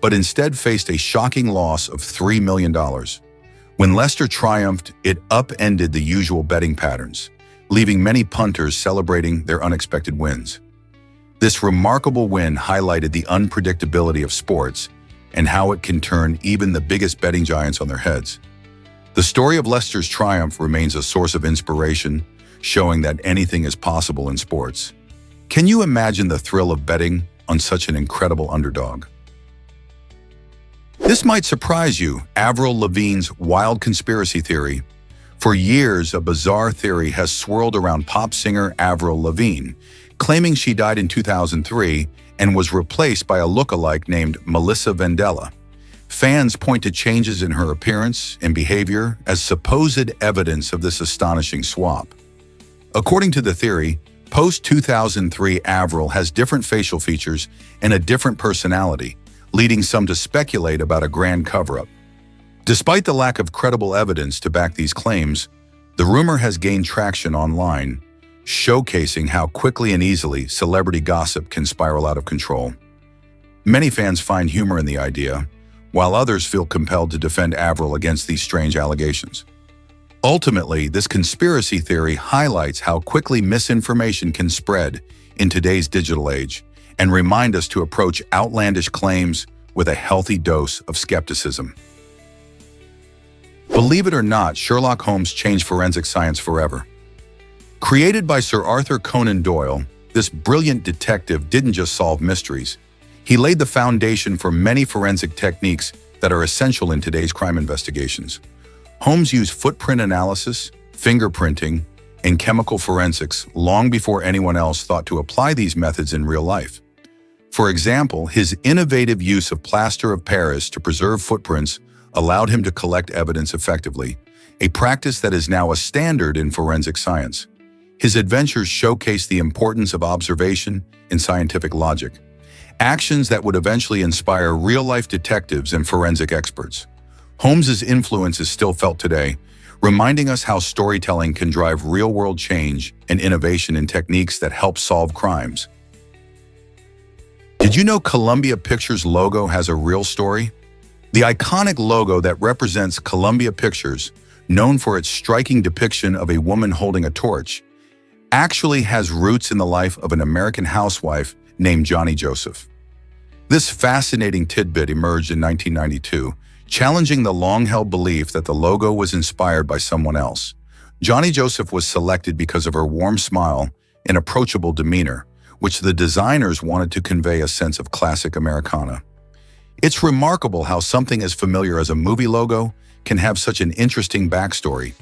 but instead faced a shocking loss of $3 million. When Leicester triumphed, it upended the usual betting patterns, leaving many punters celebrating their unexpected wins. This remarkable win highlighted the unpredictability of sports and how it can turn even the biggest betting giants on their heads. The story of Leicester's triumph remains a source of inspiration, showing that anything is possible in sports. Can you imagine the thrill of betting on such an incredible underdog? This might surprise you, Avril Lavigne's wild conspiracy theory. For years, a bizarre theory has swirled around pop singer Avril Lavigne, claiming she died in 2003 and was replaced by a look-alike named Melissa Vandella. Fans point to changes in her appearance and behavior as supposed evidence of this astonishing swap. According to the theory, post-2003 Avril has different facial features and a different personality, leading some to speculate about a grand cover-up. Despite the lack of credible evidence to back these claims, the rumor has gained traction online, showcasing how quickly and easily celebrity gossip can spiral out of control. Many fans find humor in the idea, while others feel compelled to defend Avril against these strange allegations. Ultimately, this conspiracy theory highlights how quickly misinformation can spread in today's digital age and remind us to approach outlandish claims with a healthy dose of skepticism. Believe it or not, Sherlock Holmes changed forensic science forever. Created by Sir Arthur Conan Doyle, this brilliant detective didn't just solve mysteries. He laid the foundation for many forensic techniques that are essential in today's crime investigations. Holmes used footprint analysis, fingerprinting, and chemical forensics long before anyone else thought to apply these methods in real life. For example, his innovative use of plaster of Paris to preserve footprints allowed him to collect evidence effectively, a practice that is now a standard in forensic science. His adventures showcase the importance of observation and scientific logic, actions that would eventually inspire real-life detectives and forensic experts. Holmes's influence is still felt today, reminding us how storytelling can drive real-world change and innovation in techniques that help solve crimes. Did you know Columbia Pictures' logo has a real story? The iconic logo that represents Columbia Pictures, known for its striking depiction of a woman holding a torch, actually has roots in the life of an American housewife named Johnny Joseph. This fascinating tidbit emerged in 1992, challenging the long-held belief that the logo was inspired by someone else. Johnny Joseph was selected because of her warm smile and approachable demeanor, which the designers wanted to convey a sense of classic Americana. It's remarkable how something as familiar as a movie logo can have such an interesting backstory.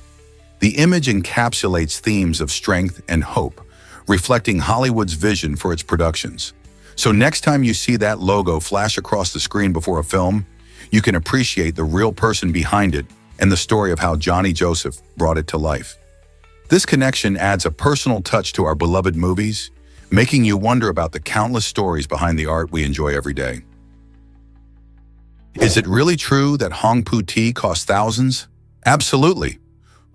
The image encapsulates themes of strength and hope, reflecting Hollywood's vision for its productions. So next time you see that logo flash across the screen before a film, you can appreciate the real person behind it and the story of how Johnny Joseph brought it to life. This connection adds a personal touch to our beloved movies, making you wonder about the countless stories behind the art we enjoy every day. Is it really true that Hong Pu tea costs thousands? Absolutely.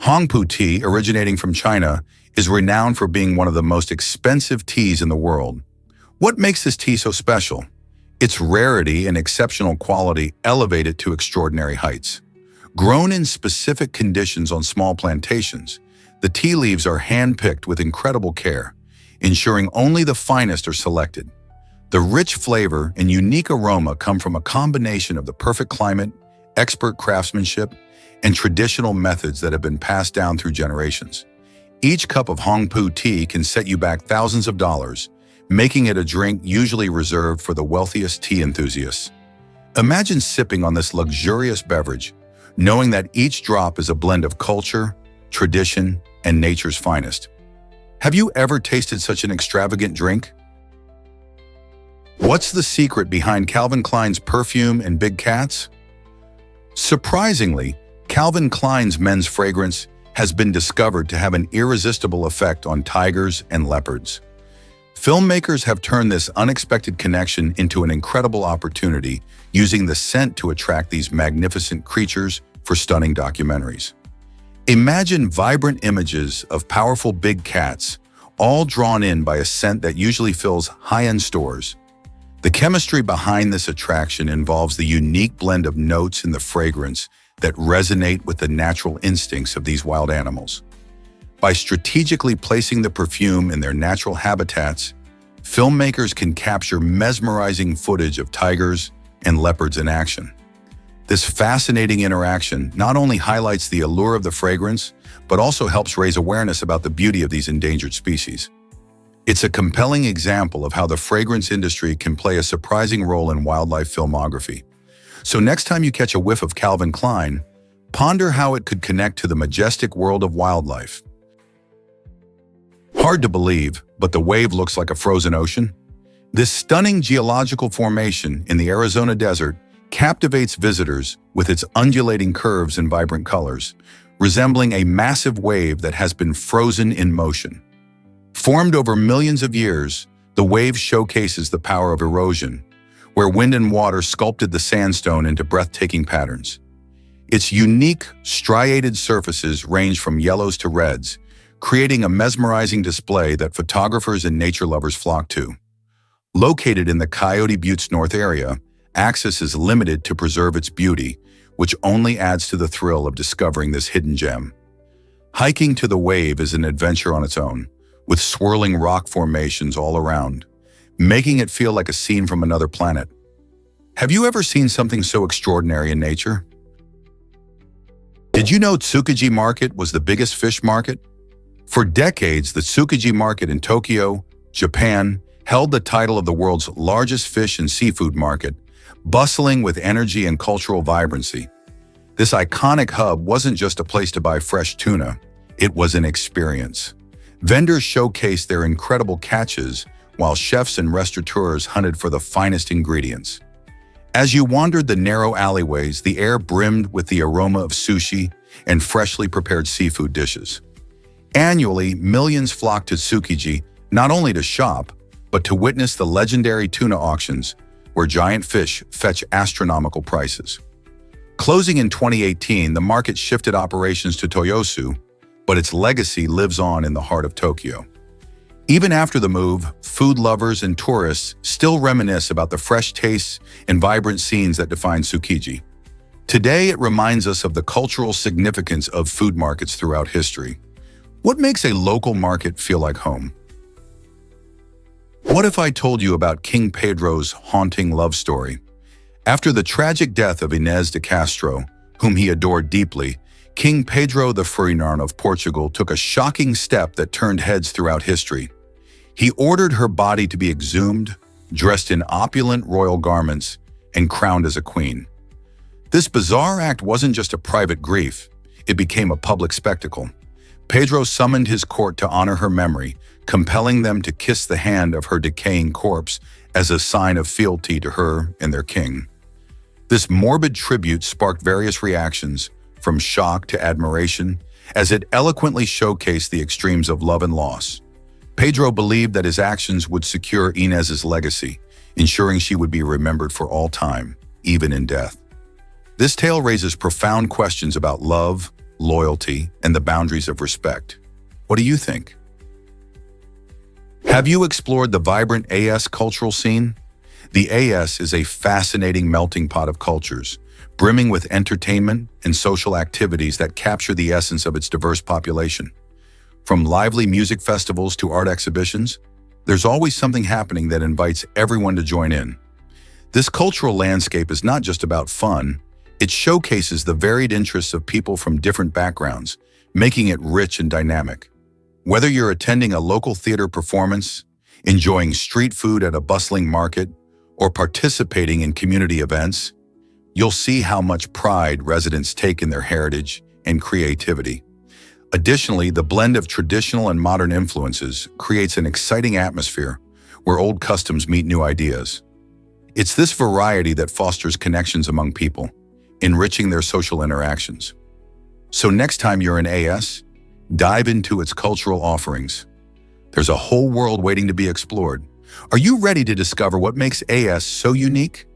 Hong Pu tea, originating from China, is renowned for being one of the most expensive teas in the world. What makes this tea so special? Its rarity and exceptional quality elevate it to extraordinary heights. Grown in specific conditions on small plantations, the tea leaves are hand-picked with incredible care, ensuring only the finest are selected. The rich flavor and unique aroma come from a combination of the perfect climate, expert craftsmanship, and traditional methods that have been passed down through generations. Each cup of Hong Pu tea can set you back thousands of dollars, making it a drink usually reserved for the wealthiest tea enthusiasts. Imagine sipping on this luxurious beverage, knowing that each drop is a blend of culture, tradition, and nature's finest. Have you ever tasted such an extravagant drink? What's the secret behind Calvin Klein's perfume and big cats? Surprisingly, Calvin Klein's men's fragrance has been discovered to have an irresistible effect on tigers and leopards. Filmmakers have turned this unexpected connection into an incredible opportunity, using the scent to attract these magnificent creatures for stunning documentaries. Imagine vibrant images of powerful big cats, all drawn in by a scent that usually fills high-end stores. The chemistry behind this attraction involves the unique blend of notes in the fragrance that resonate with the natural instincts of these wild animals. By strategically placing the perfume in their natural habitats, filmmakers can capture mesmerizing footage of tigers and leopards in action. This fascinating interaction not only highlights the allure of the fragrance, but also helps raise awareness about the beauty of these endangered species. It's a compelling example of how the fragrance industry can play a surprising role in wildlife filmography. So next time you catch a whiff of Calvin Klein, ponder how it could connect to the majestic world of wildlife. Hard to believe, but the wave looks like a frozen ocean. This stunning geological formation in the Arizona desert captivates visitors with its undulating curves and vibrant colors, resembling a massive wave that has been frozen in motion. Formed over millions of years, the wave showcases the power of erosion, where wind and water sculpted the sandstone into breathtaking patterns. Its unique, striated surfaces range from yellows to reds, creating a mesmerizing display that photographers and nature lovers flock to. Located in the Coyote Butte's north area, access is limited to preserve its beauty, which only adds to the thrill of discovering this hidden gem. Hiking to the wave is an adventure on its own, with swirling rock formations all around, making it feel like a scene from another planet. Have you ever seen something so extraordinary in nature? Did you know Tsukiji Market was the biggest fish market? For decades, the Tsukiji Market in Tokyo, Japan, held the title of the world's largest fish and seafood market, bustling with energy and cultural vibrancy. This iconic hub wasn't just a place to buy fresh tuna, it was an experience. Vendors showcased their incredible catches, while chefs and restaurateurs hunted for the finest ingredients. As you wandered the narrow alleyways, the air brimmed with the aroma of sushi and freshly prepared seafood dishes. Annually, millions flocked to Tsukiji not only to shop, but to witness the legendary tuna auctions, where giant fish fetch astronomical prices. Closing in 2018, the market shifted operations to Toyosu, but its legacy lives on in the heart of Tokyo. Even after the move, food lovers and tourists still reminisce about the fresh tastes and vibrant scenes that define Tsukiji. Today, it reminds us of the cultural significance of food markets throughout history. What makes a local market feel like home? What if I told you about King Pedro's haunting love story? After the tragic death of Inés de Castro, whom he adored deeply, King Pedro the Ferdinand of Portugal took a shocking step that turned heads throughout history. He ordered her body to be exhumed, dressed in opulent royal garments, and crowned as a queen. This bizarre act wasn't just a private grief, it became a public spectacle. Pedro summoned his court to honor her memory, compelling them to kiss the hand of her decaying corpse as a sign of fealty to her and their king. This morbid tribute sparked various reactions, from shock to admiration, as it eloquently showcased the extremes of love and loss. Pedro believed that his actions would secure Inés's legacy, ensuring she would be remembered for all time, even in death. This tale raises profound questions about love, loyalty, and the boundaries of respect. What do you think? Have you explored the vibrant AS cultural scene? The AS is a fascinating melting pot of cultures, brimming with entertainment and social activities that capture the essence of its diverse population. From lively music festivals to art exhibitions, there's always something happening that invites everyone to join in. This cultural landscape is not just about fun, it showcases the varied interests of people from different backgrounds, making it rich and dynamic. Whether you're attending a local theater performance, enjoying street food at a bustling market, or participating in community events, you'll see how much pride residents take in their heritage and creativity. Additionally, the blend of traditional and modern influences creates an exciting atmosphere where old customs meet new ideas. It's this variety that fosters connections among people, enriching their social interactions. So next time you're in AS, dive into its cultural offerings. There's a whole world waiting to be explored. Are you ready to discover what makes AS so unique?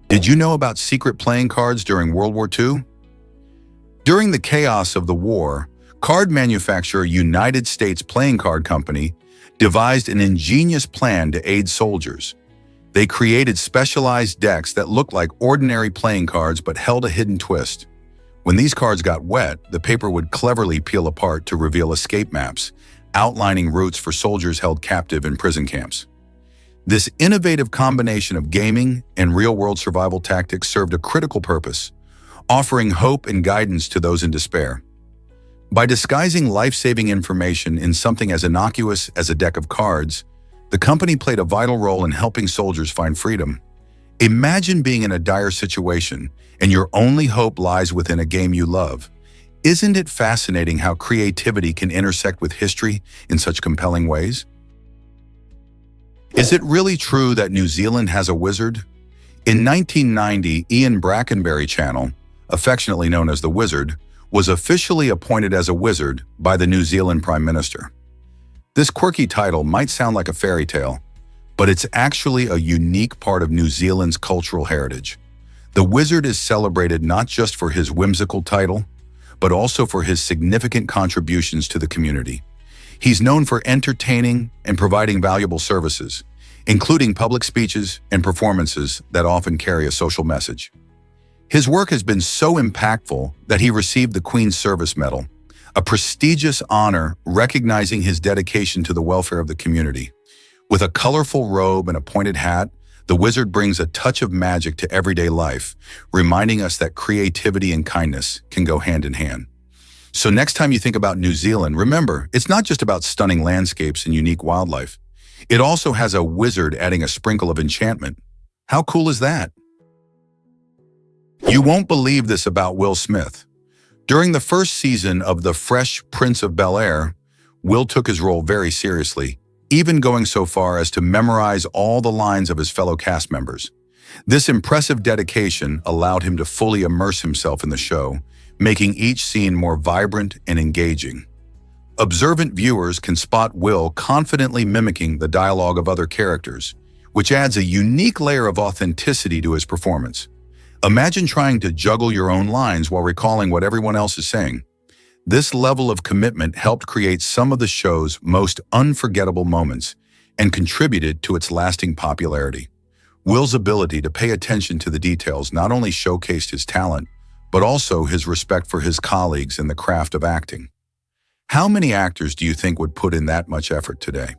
Did you know about secret playing cards during World War II? During the chaos of the war, card manufacturer United States Playing Card Company devised an ingenious plan to aid soldiers. They created specialized decks that looked like ordinary playing cards but held a hidden twist. When these cards got wet, the paper would cleverly peel apart to reveal escape maps, outlining routes for soldiers held captive in prison camps. This innovative combination of gaming and real-world survival tactics served a critical purpose, offering hope and guidance to those in despair. By disguising life-saving information in something as innocuous as a deck of cards, the company played a vital role in helping soldiers find freedom. Imagine being in a dire situation and your only hope lies within a game you love. Isn't it fascinating how creativity can intersect with history in such compelling ways? Is it really true that New Zealand has a wizard? In 1990, Ian Brackenbury Channel, affectionately known as the Wizard, was officially appointed as a wizard by the New Zealand Prime Minister. This quirky title might sound like a fairy tale, but it's actually a unique part of New Zealand's cultural heritage. The wizard is celebrated not just for his whimsical title, but also for his significant contributions to the community. He's known for entertaining and providing valuable services, including public speeches and performances that often carry a social message. His work has been so impactful that he received the Queen's Service Medal, a prestigious honor recognizing his dedication to the welfare of the community. With a colorful robe and a pointed hat, the wizard brings a touch of magic to everyday life, reminding us that creativity and kindness can go hand in hand. So next time you think about New Zealand, remember, it's not just about stunning landscapes and unique wildlife. It also has a wizard adding a sprinkle of enchantment. How cool is that? You won't believe this about Will Smith. During the first season of The Fresh Prince of Bel-Air, Will took his role very seriously, even going so far as to memorize all the lines of his fellow cast members. This impressive dedication allowed him to fully immerse himself in the show, making each scene more vibrant and engaging. Observant viewers can spot Will confidently mimicking the dialogue of other characters, which adds a unique layer of authenticity to his performance. Imagine trying to juggle your own lines while recalling what everyone else is saying. This level of commitment helped create some of the show's most unforgettable moments and contributed to its lasting popularity. Will's ability to pay attention to the details not only showcased his talent, but also his respect for his colleagues in the craft of acting. How many actors do you think would put in that much effort today?